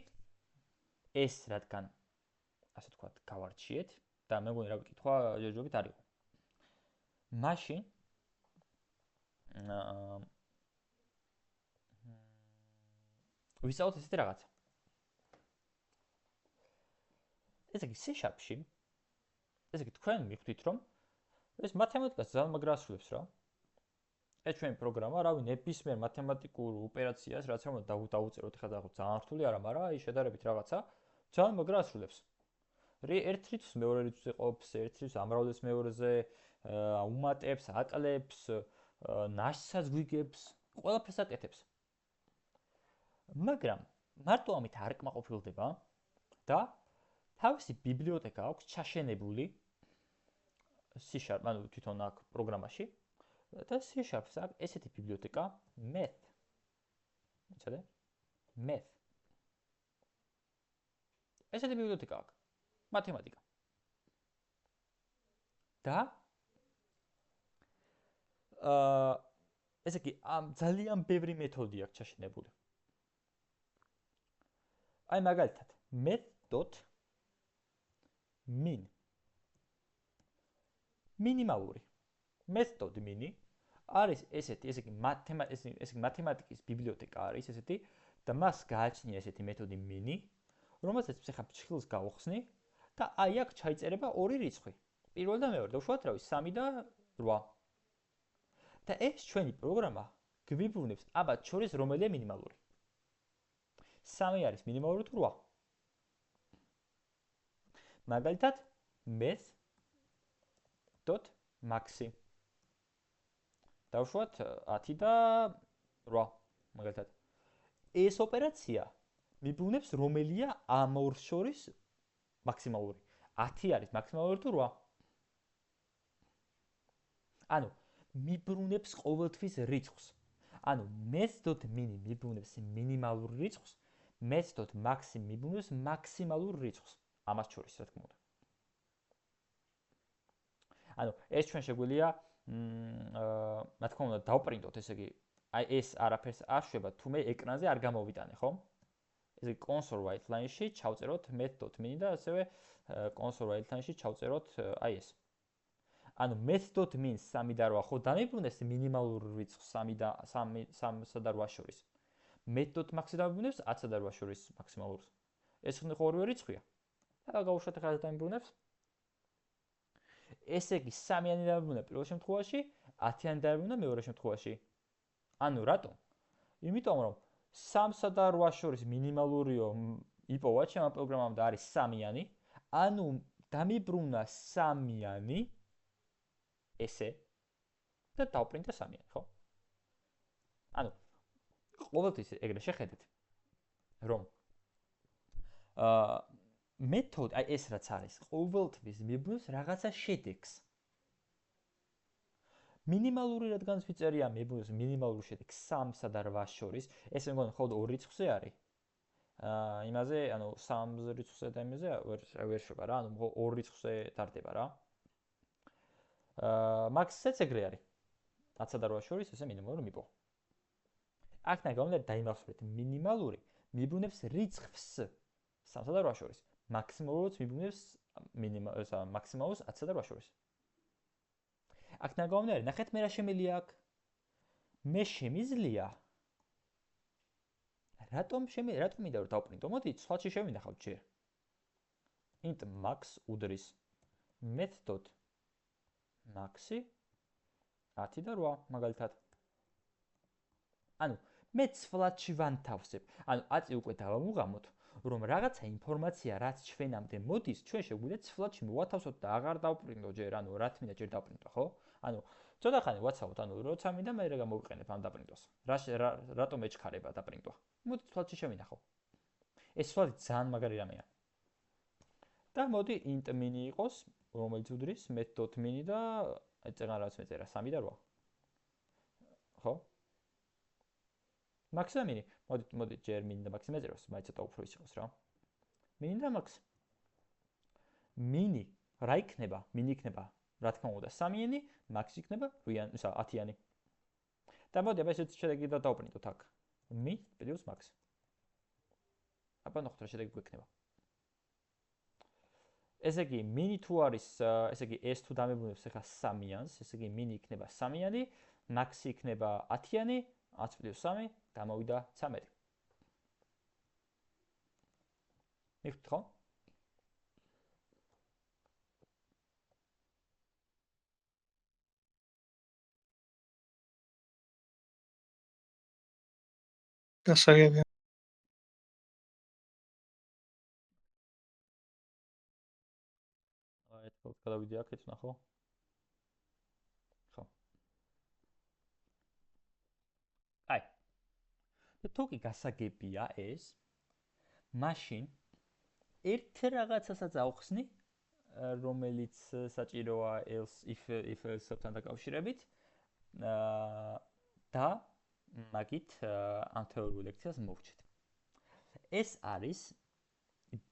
ეს რადგან ასე ვთქვათ, გავარჩიეთ და მე მგონი რა ვიკითხვა ჯერჯერობით არ იყო. მაშინ ვისაუბროთ ესეთი რაღაცა. ესე იგი C#-ში ესე იგი თქვენ მიხვდით რომ ეს მათემატიკას ძალიან მაგრა ასრულებს რა. ეს ჩვენი პროგრამა, რავი, ნებისმიერ მათემატიკურ ოპერაციას, რაც რომ დაუწეროთ ხა და ძალიან რთული არა, მაგრამ აი შედარებით რაღაცა ძალიან მაგრა ასრულებს. ერთ რიცხვს მეორე რიცხვზე ყოფს, ერთ რიცხვს ამრავლებს მეორეზე, უმატებს, აკლებს, ნაშთსაც გვიგებს, ყველაფერს აკეთებს. მაგრამ მარტო ამით არ კმაყოფილდება და თავისი ბიბლიოთეკა აქვს ჩაშენებული C#, ანუ თვითონ აქ პროგრამაში და C#-ს აქვს ესეთი ბიბლიოთეკა math. იცოდე? math. ესეთი ბიბლიოთეკა აქვს. მათემატიკა. და ესე იგი ძალიან ბევრი მეთოდი აქვს ჩაშენებული. აი მაგალითად math.min მინიმალური math.min არის ესეთი, ესე იგი მათემატიკის ბიბლიოთეკა არის ესეთი და მას გააჩნია ესეთი მეთოდი min, რომელსაც ხა ფჩხილს გავხსნი და აი აქ ჩაიწერება ორი რიცხვი. პირველი და მეორე, უშუალოდ რავი, 3 და 8. და ეს ჩვენი პროგრამა გვიბრუნებს აბათ შორის რომელია მინიმალური. 3 არის მინიმალური თუ 8. მაგალითად math.maxi. დავუშვათ 10 და 8. მაგალითად ეს ოპერაცია მიბრუნებს რომელია ამ ორ შორის მაქსიმალური. 10 არის მაქსიმალური თუ 8. ანუ მიბრუნებს ყოველთვის რიცხვს. ანუ math.min მიბრუნებს მინიმალურ რიცხვს, math.maxi მიბრუნებს მაქსიმალურ რიცხვს. ამას შორის რა თქმა უნდა. ანუ ეს ჩვენ შეგვიძლია რა თქმა უნდა დავპრინტოთ, ესე იგი აი ეს არაფერს არ შვება თუ მე ეკრანზე არ გამოვიტანე, ხო? ესე იგი console write line-ში ჩავწეროთ math.min და ასევე console write line-ში ჩავწეროთ აი ეს. ანუ math.min 3 და 8 ხო დამიბრუნებს მინიმალურ რიცხვს 3 და 3-სა და 8 შორის. math.maxi დამიბრუნებს 10-სა და 8 შორის მაქსიმალურს. ეს ხო ორივე რიცხვია. და გავუშვათ ახლა დამიბრუნებს. ესე იგი 3-იანი დამიბრუნა პირველ შემთხვევაში, 10-იანი დამიბრუნა მეორე შემთხვევაში. ანუ რატომ? იმიტომ რომ 3-სა და 8 შორის მინიმალურიო იპოვა ჩემმა პროგრამამ და არის 3-იანი, ანუ დამიბრუნა 3-იანი ესე და დავპრინტე 3-იანი, ხო? ანუ ყოველთვის ეგრე შეხედეთ, რომ მეთოდი, აი ეს რაც არის, ყოველთვის მიბრუნებს რაღაცა შედეგს. მინიმალური რადგანაც ვიწერია მიბუნებს მინიმალური შედეგი 3-სა და 8-ს შორის, ეს მე მგონი მხოლოდ 2 რიცხვზე არის. იმაზე, ანუ 3 რიცხვზე და იმაზე ვერ შევა რა, ანუ 2 რიცხვზე ტარდება რა. მაქსიც ეგრე არის. 10-სა და 8-ს შორის ესე მინიმალური მიპოვა. აქედან გამომდინარე დაიმახსოვრეთ, მინიმალური მიბრუნებს რიცხვს 3-სა და 8-ს შორის. მაქსიმალურიც მიბრუნებს მაქსიმალურს 10-სა და 8-ს შორის. აქედან გამომდინარე, ნახეთ მე რა შემიძლია აქ. მე შემიძლია რატომ მინდა რომ დავპრინტო? მოდი ცვლადში შევინახავთ ჯერ. int max უდრის method maxi 10 და 8 მაგალითად. ანუ მე ცვლადში ვანთავსებ. ანუ აწი უკვე დავამუღამოთ, რომ რაღაცა ინფორმაცია რაც ჩვენამდე მოდის, ჩვენ შეგვიძლია ცვლადში მოვათავსოთ და აღარ დავპრინტო ჯერ, ანუ რა თქმა უნდა ჯერ დავპრინტო, ხო? ანუ ცოტა ხანი ვაცავთ, ანუ როცა მინდა მე რა მოვიყენებ ამ დაპრინტოს. რატომ ეჩქარება დაპრინტვა? მოდი ცვლადში შევინახო. ეს ცვლადი ძალიან მაგარი რამეა. და მოდი int mini იყოს, რომელიც უდრის met.mini და ეწერა რაც მეწერა 3 და 8. ხო? max და mini. მოდი ჯერ mini და max მეწეროს, მაინც ცოტა უფრო ის იყოს რა. mini და max. mini რა იქნება? mini იქნება რა თქმა უნდა 3-იანი, max იქნება 10-იანი. და მოდი აბა ესეც შედეგი და დავპრინტოთ აქ. mi plus max. აბა ნახოთ რა შედეგი გვექნება. ესე იგი mini თუ არის, ესე იგი s თუ დამებრუნებს ახლა 3-იანს, ესე იგი mini იქნება 3-იანი, max იქნება 10-იანი, 10 plus 3 გამოვიდა 13. მიხთ ხო? გასაგებია. ერთხელ გადავიდე აქეთ, ნახო. ხო. აი. თუ კი გასაგებია ეს, მაშინ ერთ რაღაცასაც ავხსნი, რომელიც საჭიროა if else-თან დაკავშირებით. და მაგით ამ თეორიულ ლექციას მოვჩით. ეს არის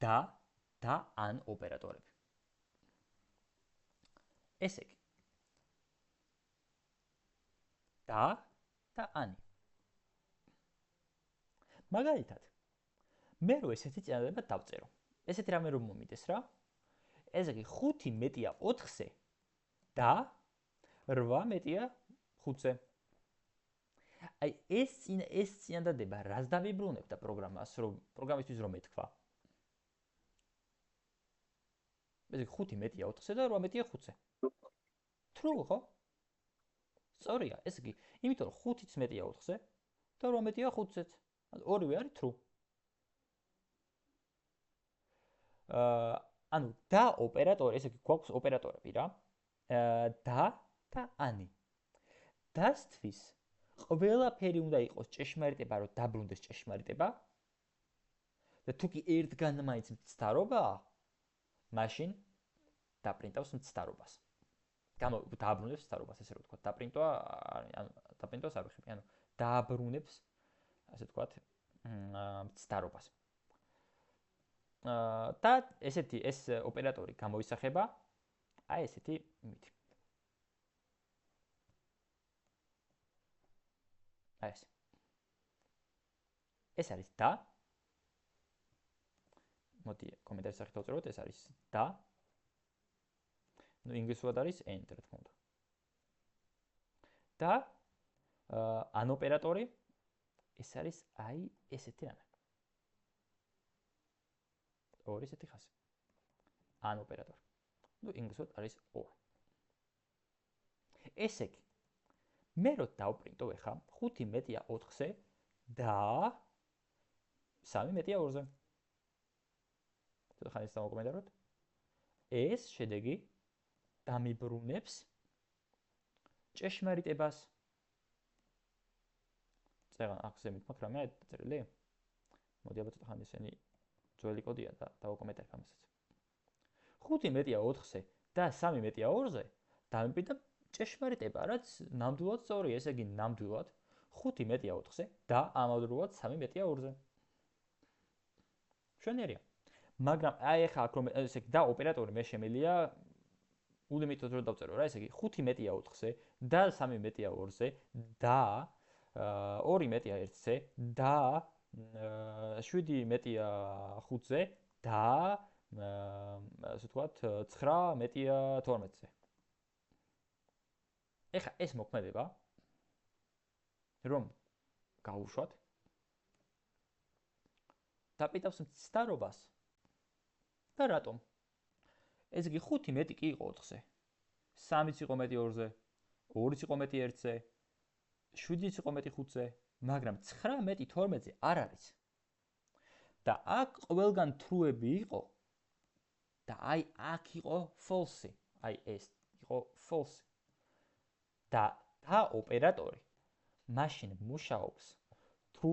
და ან ოპერატორები. ესე იგი და ანი. მაგალითად მე რო ესეთი წინადადება დავწერო. ესეთი რამე რომ მომიდეს რა. ესე იგი 5 მეტია 4-ზე და 8 მეტია 5-ზე. აი ეს წინადადება რას დავიბრუნებდა პროგრამისთვის რომ ეთქვა. ესე იგი 5 მეტია 4-ზე და 8 მეტია 5-ზე. True ხო? სწორია, ესე იგი, იმიტომ რომ 5-იც მეტია 4-ზე და 8 მეტია 5-ზეც. ორივე არის true. ანუ და ოპერატორი, ესე იგი, გვაქვს ოპერატორები რა. და ანი. დასთვის ყველაფერი უნდა იყოს ჭეშმარიტება, რომ დაბრუნდეს ჭეშმარიტება. და თუ კი ერთგან მაინც მცდარობაა, მაშინ დაპრინტავს მცდარობას. დააბრუნებს მცდარობას, ესე რომ ვთქვა. დაპრინტოს არ ვიხები, ანუ დააბრუნებს, ასე ვთქვათ, მცდარობას. და ესეთი ეს ოპერატორი გამოისახება აი ესეთი იმით. აი ეს. ეს არის და. მოდი კომენტარის სახით დავწეროთ, ეს არის და. ნუ ინგლისურად არის and, რა თქმა უნდა. და ან ოპერატორი ეს არის აი ესეთი რამე. ორი ესეთი ხაზი. ან ოპერატორი. ნუ ინგლისურად არის or. ესე იგი მე რო დავპრინტო ეხა 5 მეტია 4-ზე და 3 მეტია 2-ზე. ცოტა ხანი ის დამოკომენტაროთ. ეს შედეგი დამიბრუნებს ჭეშმარიტებას. წერა ახსე მithmax რამე წერილი? მოდი აბა ცოტა ხანი ესენი ძველი კოდია და დავაკომენტარებ ამასაც. 5 მეტია 4-ზე და 3 მეტია 2-ზე დამიპირდა ჭეშმარიტება, რაც ნამდვილად სწორია, ესე იგი ნამდვილად 5 მეტია 4-ზე და ამავდროულად 3 მეტია 2-ზე. მშვენიერია. მაგრამ აი ახლა აქ რომ ესე იგი და ოპერატორი მე შემიძლია ულიმიტოდ რომ დავწერო რა, ესე იგი 5 მეტია 4-ზე და 3 მეტია 2-ზე და 2 მეტია 1-ზე და 7 მეტია 5-ზე და ასე ვთქვათ 9 მეტია 12-ზე. ეხლა ეს მოქმედება რომ გავუშვათ დაპირდავს მცდარობას და რატომ? ესე იგი 5 მეტი კი იყო 4-ზე. 3-იც იყო მეტი 2-ზე, 2-იც იყო მეტი 1-ზე, 7-იც იყო მეტი 5-ზე, მაგრამ 9 მეტი 12-ზე არ არის. და აქ ყველგან true-ები იყო და აი აქ იყო false-ი. აი ეს იყო false-ი. და ოპერატორი მაშინ მუშაობს თუ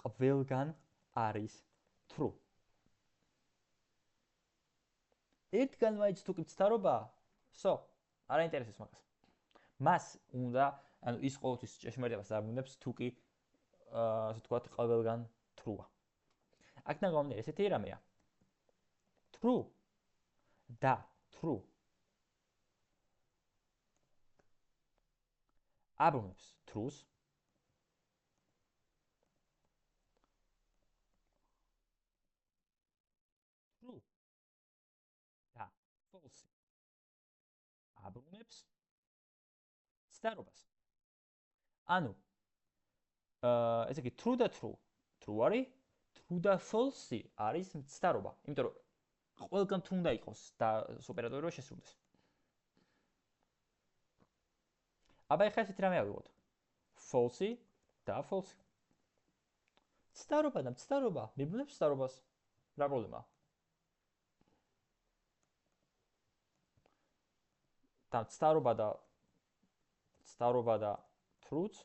ყველგან არის true. ერთგან მაინც თუ კი მცდარობაა, არ აინტერესებს მაგას. მას უნდა, ანუ ის ყოველთვის ჭეშმარიტებას დაბრუნებს თუ კი ასე ვთქვათ, ყველგან true-ა. აქედან გამომდინარე, ესეთი რამეა. True და true აბრუნებს truth true და false აბრუნებს მცდარობას. ანუ ესე იგი true და true არის, true და false არის მცდარობა. იმიტომ რომ ყველგან თუ უნდა იყოს და ოპერატორი რო შესრულდეს. აბა ეხლა ესეთი რამე ავიღოთ. false და false. მცდარობა და მცდარობა მიბნებს მცდარობას. რა პრობლემაა? და მცდარობა და truth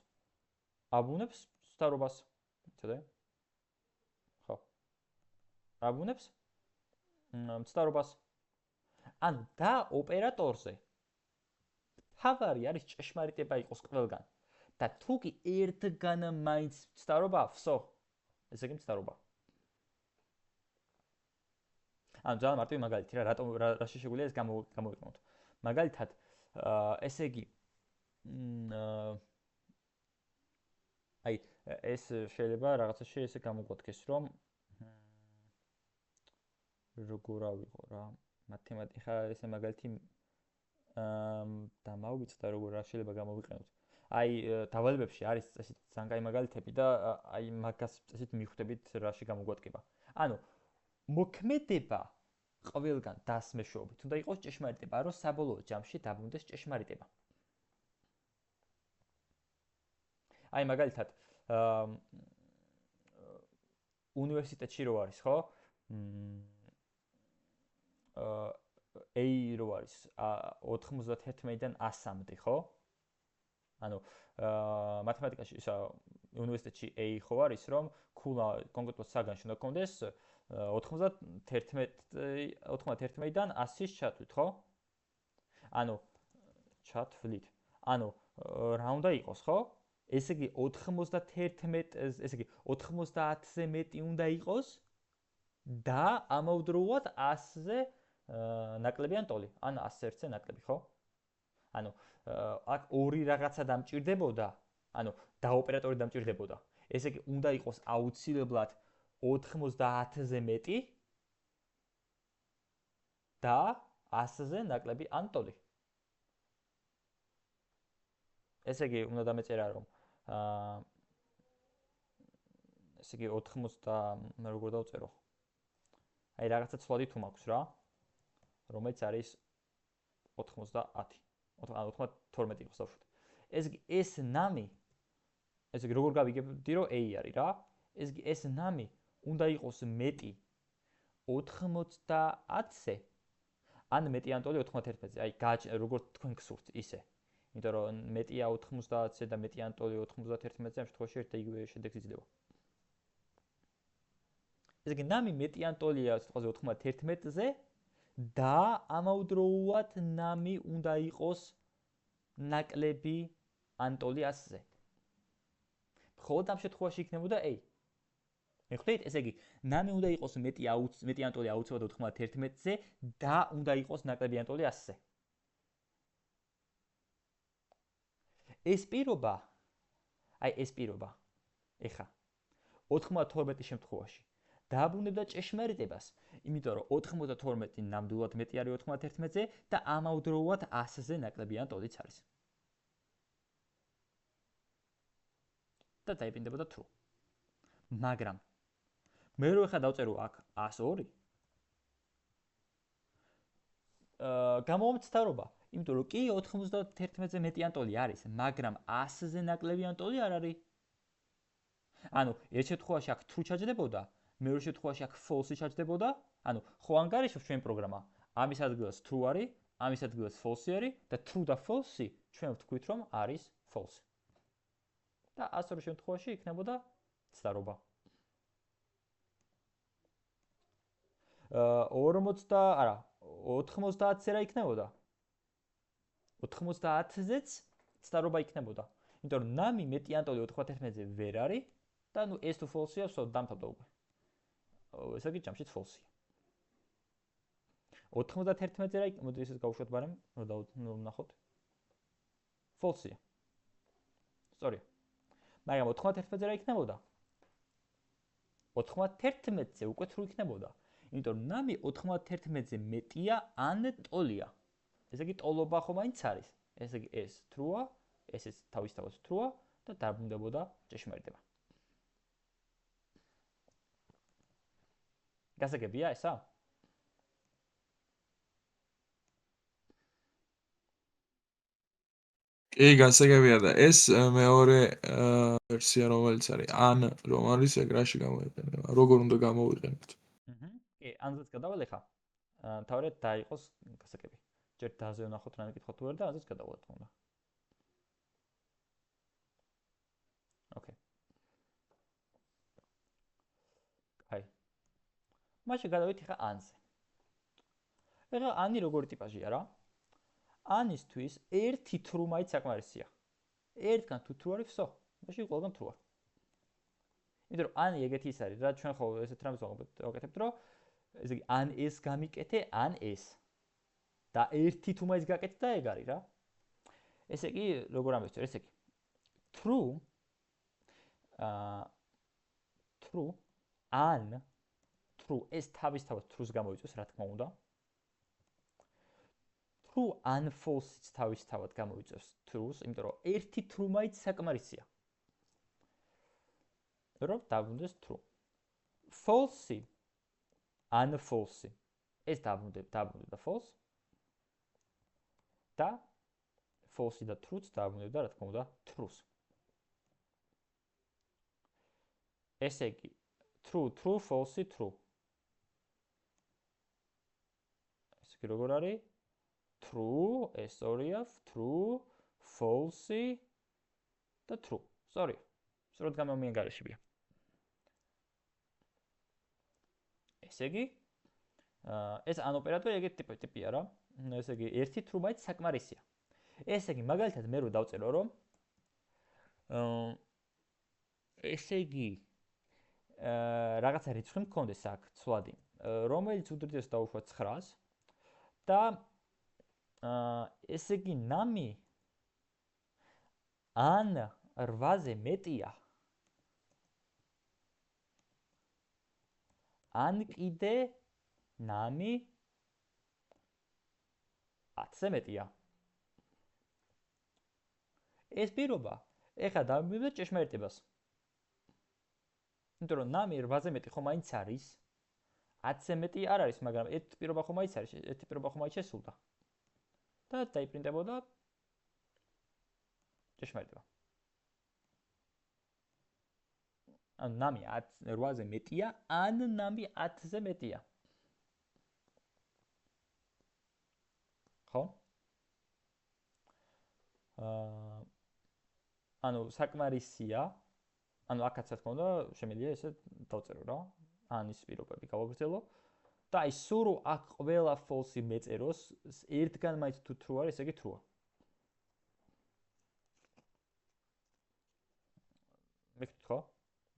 აბრუნებს მცდარობას. იცოდე? ხო. აბრუნებს მცდარობას. ანუ და ოპერატორზე თავარი არის ჭეშმარიტება იყოს ყველგან. და თუ კი ერთგან მაინც მცდარობა, ესე იგი მცდარობა. ანუ ძალიან მარტივი მაგალითი რა, რატომ რა შეგვიძლია ეს გამოვიყენოთ. მაგალითად, ესე იგი აი ეს შეიძლება რაღაცაში ესე გამოგვადგეს, რომ როგორ ავიღო რა, მათემატიკა ესე მაგალითი და მოვიწყდა როგორ რა შეიძლება გამოვიყენოთ. აი დავალებებში არის წესით ძალიან კაი მაგალითები და აი მაგას წესით მიხვდებით რაში გამოგვადგება. ანუ მოქმედება ყველგან დასმეშვობით უნდა იყოს ჭეშმარიტება, რომ საბოლოო ჯამში დაბრუნდეს ჭეშმარიტება. აი მაგალითად უნივერსიტეტში რო არის, ხო? A რო არის 91-დან 100-მდე, ხო? ანუ მათემატიკაში ისა უნივერსიტეტში A ხო არის, რომ ქულა კონკრეტულ საგანში უნდა გქონდეს 91-დან 100-ის ჩათვლით, ხო? ანუ ჩათვლით. ანუ რა უნდა იყოს, ხო? ესე იგი 91, ესე იგი 90-ზე მეტი უნდა იყოს და ამავდროულად 100-ზე ნაკლებიან ტოლი, ან 101-ზე ნაკლები, ხო? ანუ აქ ორი რაღაცა დამჭირდებოდა, ანუ და ოპერატორი დამჭირდებოდა. ესე იგი უნდა იყოს აუცილებლად 90-ზე მეტი და 100-ზე ნაკლები ან ტოლი. ესე იგი უნდა დამეწერა რომ ესე იგი 90 როგორ დავწერო? აი რაღაცა ცვლადი თუ მაქვს რა, რომელიც არის 90. 92 იყოს დავშვათ. ესე იგი ეს ნამი, ესე იგი როგორ გავიგებდი რომ A არის რა? ესე იგი ეს ნამი უნდა იყოს მეტი 90-ზე ან მეტი ან ტოლი 91-ზე. აი როგორ თქვენ გსურთ ისე. იმიტომ რომ მეტია 90-ზე და მეტი ან ტოლი 91-ზე, ამ შემთხვევაში ერთ და იგივე შედეგი იძლევა. ესე იგი ნამი მეტი ან ტოლია სიტყვაზე 91-ზე და ამავდროულად ნამი უნდა იყოს ნაკლები ან ტოლი 100-ზე. მხოლოდ ამ შემთხვევაში იქნებოდა A. მიხდით, ესე იგი, ნამი უნდა იყოს მეტი ან ტოლი აუცილებლად 91-ზე და უნდა იყოს ნაკლები ან ტოლი 100-ზე. ეს პირობა, ეხა 92 შემთხვევაში დააბრუნებდა ჭეშმარიტებას, იმიტომ რომ 92 ნამდვილად მეტი არის 91-ზე და ამავდროულად 100-ზე ნაკლები ან ტოლიც არის. და დაიბინდებოდა true. მაგრამ მე რო ხა დავწერო აქ 102 გამომცდარობა, იმიტომ რომ კი 91-ზე მეტი ან ტოლი არის, მაგრამ 100-ზე ნაკლები ან ტოლი არ არის. ანუ ერთ შემთხვევაში აქ true ჩაჯდებოდა, მეორე შემთხვევაში აქ false ჩაჯდებოდა, ანუ ხო ანგარიშობს ჩვენ პროგრამა, ამის ადგილას true არის, ამის ადგილას false არის და true და false ჩვენ ვთქვით რომ არის false. და ასორი შემთხვევაში იქნებოდა ცდარობა. 90-ზე რა იქნებოდა? 90-ზეც ცდარობა იქნებოდა. იმიტომ რომ ნამი მეტი ან ტოლი 91-ზე ვერ არის და ნუ ეს თუ false-ია, ვსო დამთავრდა უკვე. ესე იგი ჯამშიც false-ია. 91-ზე რა იქნებოდა? მოდი ესეც გავუშვათ ბარემ, რომ ვნახოთ. false-ია. სწორია. მაგრამ 91-ზე რა იქნებოდა? 91-ზე უკვე true იქნებოდა. იმიტომ რომ ნამი 91-ზე მეტია ან ტოლია. ესე იგი ტოლობა ხო მაინც არის. ესე იგი ეს true-ა, ესეც თავისთავად true-ა და დაბრუნდებოდა ჭეშმარიტება. გასაგებია ესა? კი, გასაგებია და ეს მეორე ვერსია რომელიც არის ან რომ არის ეგ რაში გამოიყენება, როგორ უნდა გამოვიყენოთ. კი, ანზეც გადავალ ახლა. თავარიად დაიყოს გასაგები. ჯერ დაზე ვნახოთ რა მეკითხოთ თუ არ და ანზეც გადავალ თქმა უნდა. ოკეი. აი. მაშინ გადავით ახლა ანზე. ახლა ანი როგორი ტიპაჟია რა? ანისთვის ერთი true მაინც საკმარისია. ერთგან თუ true არის, ვსო, მაშინ ყველგან true არის. იმიტომ რომ ანი ეგეთი ის არის რა, ჩვენ ხო ესეთ რამეს ვაკეთებთ, რომ ესე იგი ან ეს გამიკეთე, ან ეს. და ერთი თუ მაინც გაკეთე და ეგ არის რა. ესე იგი, როგორ ამბევთ, ესე იგი true ან true ეს თავისთავად true-ს გამოიწვევს, რა თქმა უნდა. true ან false-იც თავისთავად გამოიწვევს true-ს, იმიტომ რომ ერთი true მაინც საკმარისია. რომ დაბრუნდეს true. false ან false. ეს დაბრუნდება false. და false და true-ც დაბრუნდება, რა თქმა უნდა, true-ს. ესე იგი true, false, true. ესე იგი როგორ არის? True, ესორია, true, false და true. სწორია. სწორად გამომიანგარიშებია. ესე იგი, ეს ან ოპერატორი ეგეთი ტიპია რა. ესე იგი, ერთი true მაინც საკმარისია. ესე იგი, მაგალითად მე რო დავწერო რომ ესე იგი, რაღაცა რიცხვი მქონდეს აქ ცვლადი, რომელიც უდრიდეს დავუშვათ 9-ს და ესე იგი ნამი ან 8-ზე მეტია ან კიდე ნამი 10-ზე მეტია. ეს პირობა ეხლა დამიბნევდა ჭეშმარიტებას. იმიტომ რომ ნამი 8-ზე მეტი ხო მაინც არის, 10-ზე მეტი არ არის, მაგრამ ეს პირობა ხო მაინც არის, ეს პირობა ხო მაინც შესულდა. და დაიპრინტებოდა ჭეშმარიტება. ან ნამი 8-ზე მეტია, ან ნამი 10-ზე მეტია. ხო? ანუ საკმარისია, ანუ აქაც რა თქმა უნდა შემიძლია ესე დავწერო რა, ანის პირობები გავაგრძელო და აი სულ რო აქ ყველა false მეწეროს, ერთგან მაინც თუ true არის, ესე იგი true-ა.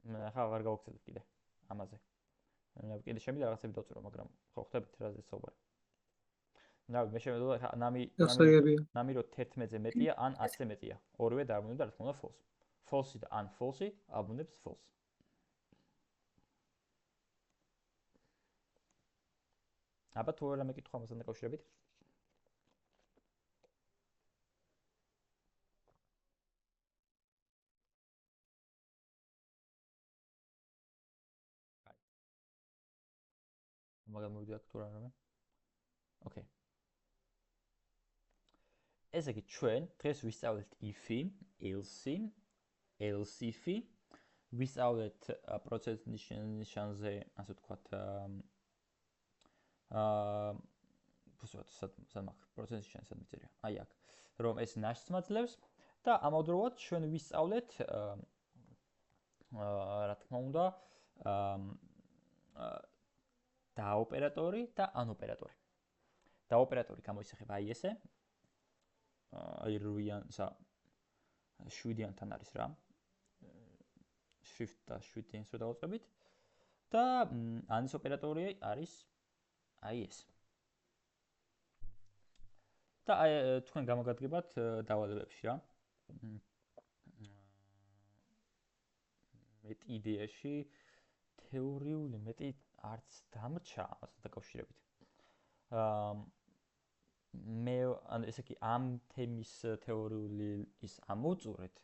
ახლა აღარ გავაგრძელებ კიდე ამაზე. კიდე შემიძლია რაღაცები დავწერო, მაგრამ ხო ხვდებით რაზე საუბარი. მე შემიძლია ახლა ნამი რო 11-ზე მეტია ან 10-ზე მეტია. ორივე დააბრუნებდა რა თქმა უნდა false. False და unfalse აბრუნებს false. აბა თუ რა მეკითხვა ამასთან დაკავშირებით? მაგრამ მოვიდა აქ თუ რა რამე. ოკეი. ესე იგი ჩვენ დღეს ვისწავლეთ if-ი, else-ი, else-if-ი, ვისწავლეთ process ნიშანზე, ასე ვთქვათ, სად მაგ process ნიშანი სად მიწერია? აი აქ, რომ ეს ნაშთს მაძლევს და ამავდროულად ჩვენ ვისწავლეთ რა თქმა უნდა, დაოპერატორი და ანოპერატორი. დაოპერატორი გამოისახება აი ესე. აი 7-იანთან არის რა. shift და 7-იანს რო დავაწყებით და ანის ოპერატორი არის აი ეს. და აი თქვენ გამოგადგებათ დავალებებში რა. მეტი იდეაში თეორიული მეტი არც დამრჩა ამასთან დაკავშირებით. მე ან ესე იგი ამ თემის თეორიული ის ამოვწურეთ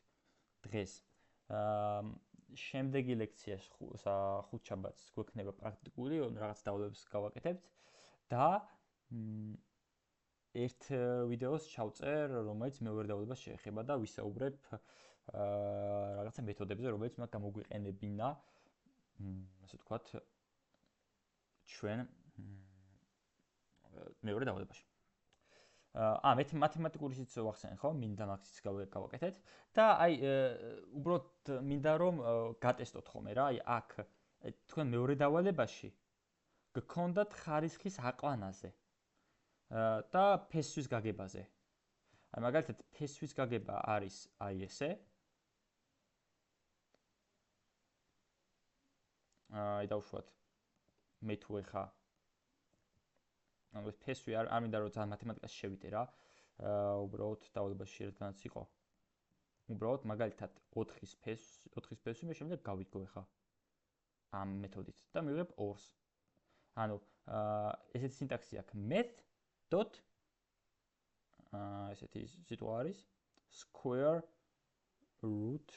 დღეს. შემდეგი ლექციაში ხუთშაბათს გვექნება პრაქტიკული რაღაც დავლებებს გავაკეთებთ და ერთ ვიდეოს ჩავწერ, რომელიც მეორე დავლებას შეეხება და ვისაუბრებ რაღაცა მეთოდებზე, რომელიც უნდა გამოგვიყენებინა, ასე ვთქვათ, ჩვენ მეორე დავლებაში. მე მათემატიკური სიც ვახსენე, ხო? მინდა მაქსიც გავაკეთეთ და აი უბრალოდ მინდა რომ გატესტოთ ხოლმე რა, აი აქ თქვენ მეორე დავალებაში გქონდათ ხარისხის აყვანაზე და ფესვის გაგებაზე. აი მაგალითად ფესვის გაგება არის აი ესე. აი დავუშვათ მე თუ ეხა ანუ ფესვი არ მინდა რომ ძალიან მათემატიკაში შევიდე რა. უბრალოდ დავალებაში ერთგანაც იყო. უბრალოდ მაგალითად 4-ის ფესვი მე შემიძლია გავიგო ეხა ამ მეთოდით და მივიღებ 2-ს. ანუ ესეთი სინტაქსი აქვს math. ესეთი სიტყვა არის square root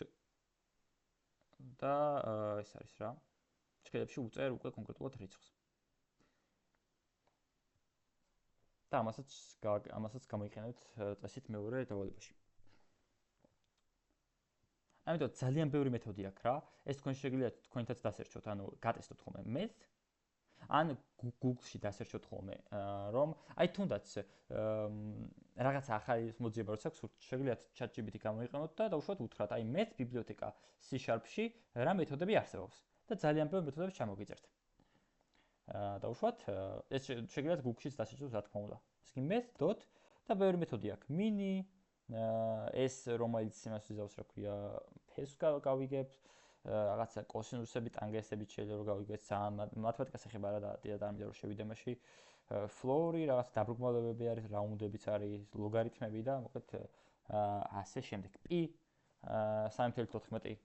და ეს არის რა. შეხედებში უწერ უკვე კონკრეტულად რიცხვს. და ამასაც გამოიყენებთ წესით მეორე დავალებაში. ამიტომ ძალიან ბევრი მეთოდი აქვს რა. ეს თქვენ შეგიძლიათ თქვენთაც დასერჩოთ, ანუ გატესტოთ ხოლმე math ან Google-ში დასერჩოთ ხოლმე, რომ აი თუნდაც რაღაცა ახალი მოძიება როცა გსურთ, შეგიძლიათ ChatGPT გამოიყენოთ და დაუშვათ უთხრათ აი math ბიბლიოთეკა C#-ში რა მეთოდები არსებობს და ძალიან ბევრი მეთოდები ჩამოგიწერთ. დაუშვათ ეს შეგიძლიათ Google-შიც დასერჩოთ რა თქმა უნდა. ეს კი math. და ბევრი მეთოდი აქვს. mini ეს რომელიც იმას ვიზავს რა ქვია ფესვს გავიგებთ, რაღაცა კოსინუსები, ტანგენსები შეიძლება რომ გავიგებთ, ძალიან მათემატიკას ეხება რა და არ მინდა რომ შევიდე მასში. floor-ი, რაღაც დაბრუნებები არის, რაუნდებიც არის, ლოგარითმები და მოკლედ ასე შემდეგ. p 3.14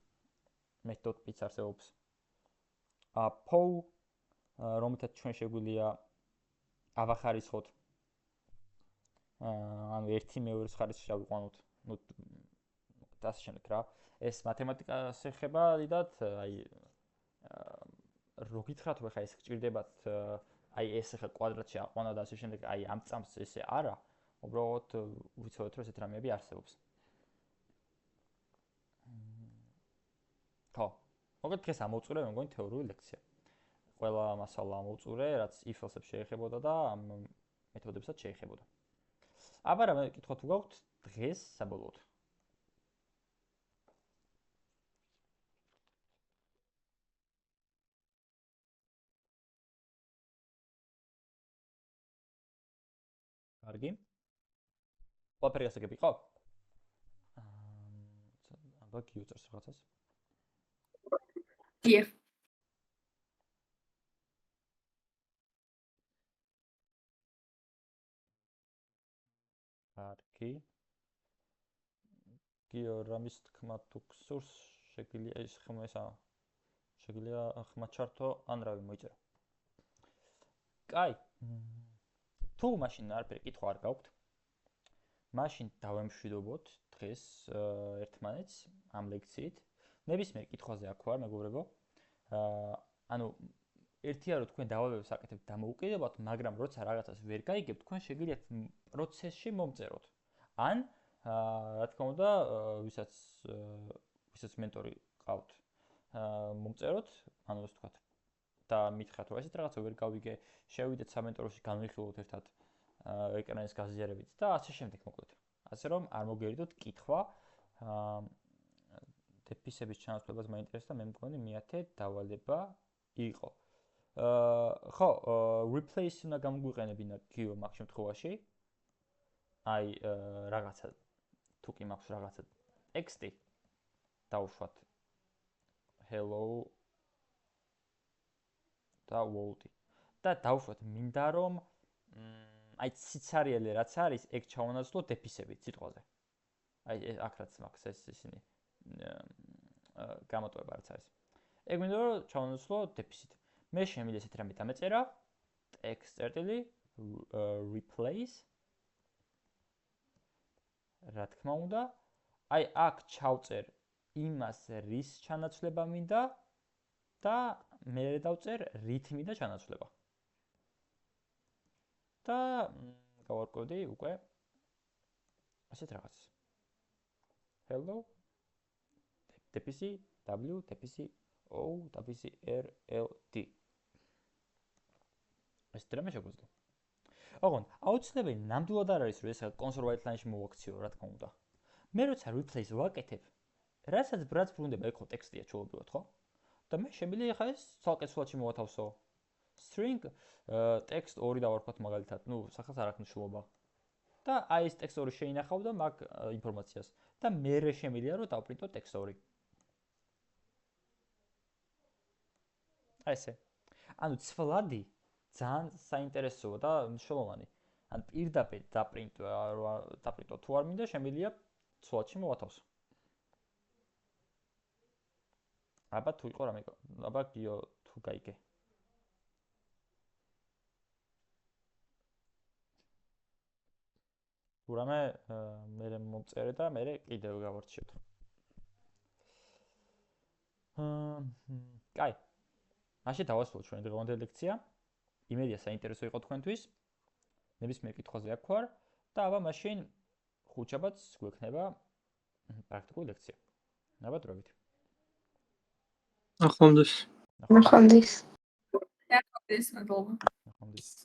მეთოდიც არსებობს. pow რომელთაც ჩვენ შეგვიძლია ავახარისხოთ ანუ ერთი მეორეს ხარისხში ავიყვანოთ, ნუ ასე შემდეგ რა. ეს მათემატიკას ეხება დიდად, აი რო გითხრათ ხო ხა ეს გჭირდებათ აი ეს ხა კვადრატში აყვანა და ასე შემდეგ, აი ამ წამს ესე არა, უბრალოდ ვიცოდეთ რომ ესეთ რამეები არსებობს. ხო, მოკლედ დღეს ამოვწურე მე მგონი თეორიული ლექცია. ყველა მასალა ამოვწურე, რაც if-ელსებს შეეხებოდა და ამ მეთოდებსაც შეეხებოდა. აბა რა მეკითხვა თუ გაქვთ დღეს საბოლოოდ? კარგი. ყველაფერი გასაგები იყო? აბა გიუწერს რაღაცას. დიახ. კარგი. გიო, რამის თქმა თუ გსურს, შეგვიძლია ის ხმა ესა. შეგვიძლია ხმა ჩართო, ან რავი მოიწერო. კაი. თუ მაშინ არაფერი კითხვა არ გაქვთ, მაშინ დავემშვიდობოთ დღეს ერთმანეთს ამ ლექციით. ნებისმიერ კითხვაზე აქ ვარ, მეგობრებო. ანუ ერთია რომ თქვენ დავალებებს აკეთებთ დამოუკიდებლად, მაგრამ როცა რაღაცას ვერ გაიგებთ, თქვენ შეგიძლიათ პროცესში მომწეროთ. ან რა თქმა უნდა, ვისაც მენტორი ყავთ, მომწეროთ, ანუ ასე ვთქვათ, და მითხრათ, რომ ესეთ რაღაცა ვერ გავიგე, შევიდეთ სამენტოროში, განვიხილოთ ერთად ეკრანის გაზიარებით და ასე შემდეგ მოკლედ. ასე რომ არ მოგერიდოთ კითხვა, დეფისების ჩანაცვლებას მაინტერესდა, მე მგონი მეათე დავალება იყო. ხო, replace უნდა გამოგვიყენებინა გიო მაგ შემთხვევაში. აი, რაღაცა თუ კი მაქვს რაღაცა ტექსტი დავუშვათ hello და world-ი. და დავუშვათ მინდა რომ აი სიცარიელე რაც არის, ეგ ჩავანაცვლო დეფისებით სიტყვაზე. აი აქ რაც მაქვს ეს ისინი გამოტოვება რაც არის. ეგ მინდა რომ ჩავანაცვლო დეფისით. მე შემიძლია ესეთ რამე დამეწერა text წერტილი replace რა თქმა უნდა, აი აქ ჩავწერ იმას რის ჩანაცვლება მინდა და მე დავწერ რითმი და ჩანაცვლება. და გავარკვევდი უკვე ასეთ რაღაცას. hello dpc w dpc o dpc r l d ეს დრომა შეგვიძლია. ოღონდ აუცილებელი ნამდვილად არ არის რომ ეს console white line-ში მოვაქციო, რა თქმა უნდა. მე როცა replace ვაკეთებ, რასაც ბრუნდება ეხლა ტექსტია ჩაუბრალოდ, ხო? და მე შემიძლია ხა ეს ცალკე სულაში მოვათავსო. string text 2 დავარქვათ მაგალითად, ნუ სახელს არ აქვს მნიშვნელობა. და აი ეს text 2 შეინახავდა მაგ ინფორმაციას და მე შემიძლია რომ დავპრინტო text 2. აი ესე. ანუ ცვლადი ძალიან საინტერესოა და მნიშვნელოვანი. ან პირდაპირ დაპრინტო თუ არ მინდა, შემიძლია სულაში მოვათავსო. აბა თუ იყო რამე, აბა გიო თუ გაიგე. ურამე მე მომწერე და მე კიდევ გავარჩიოთ. კაი. მაშინ დავასრულოთ ჩვენი დღევანდელი ლექცია. იმედია საინტერესო იყო თქვენთვის. ნებისმიერ კითხვაზე აქ ვარ და აბა მაშინ ხუთშაბათს გვექნება პრაქტიკული ლექცია. ნაბადრობით. ნახვამდის. ნახვამდის. Nākamais, man liekas. ნახვამდის.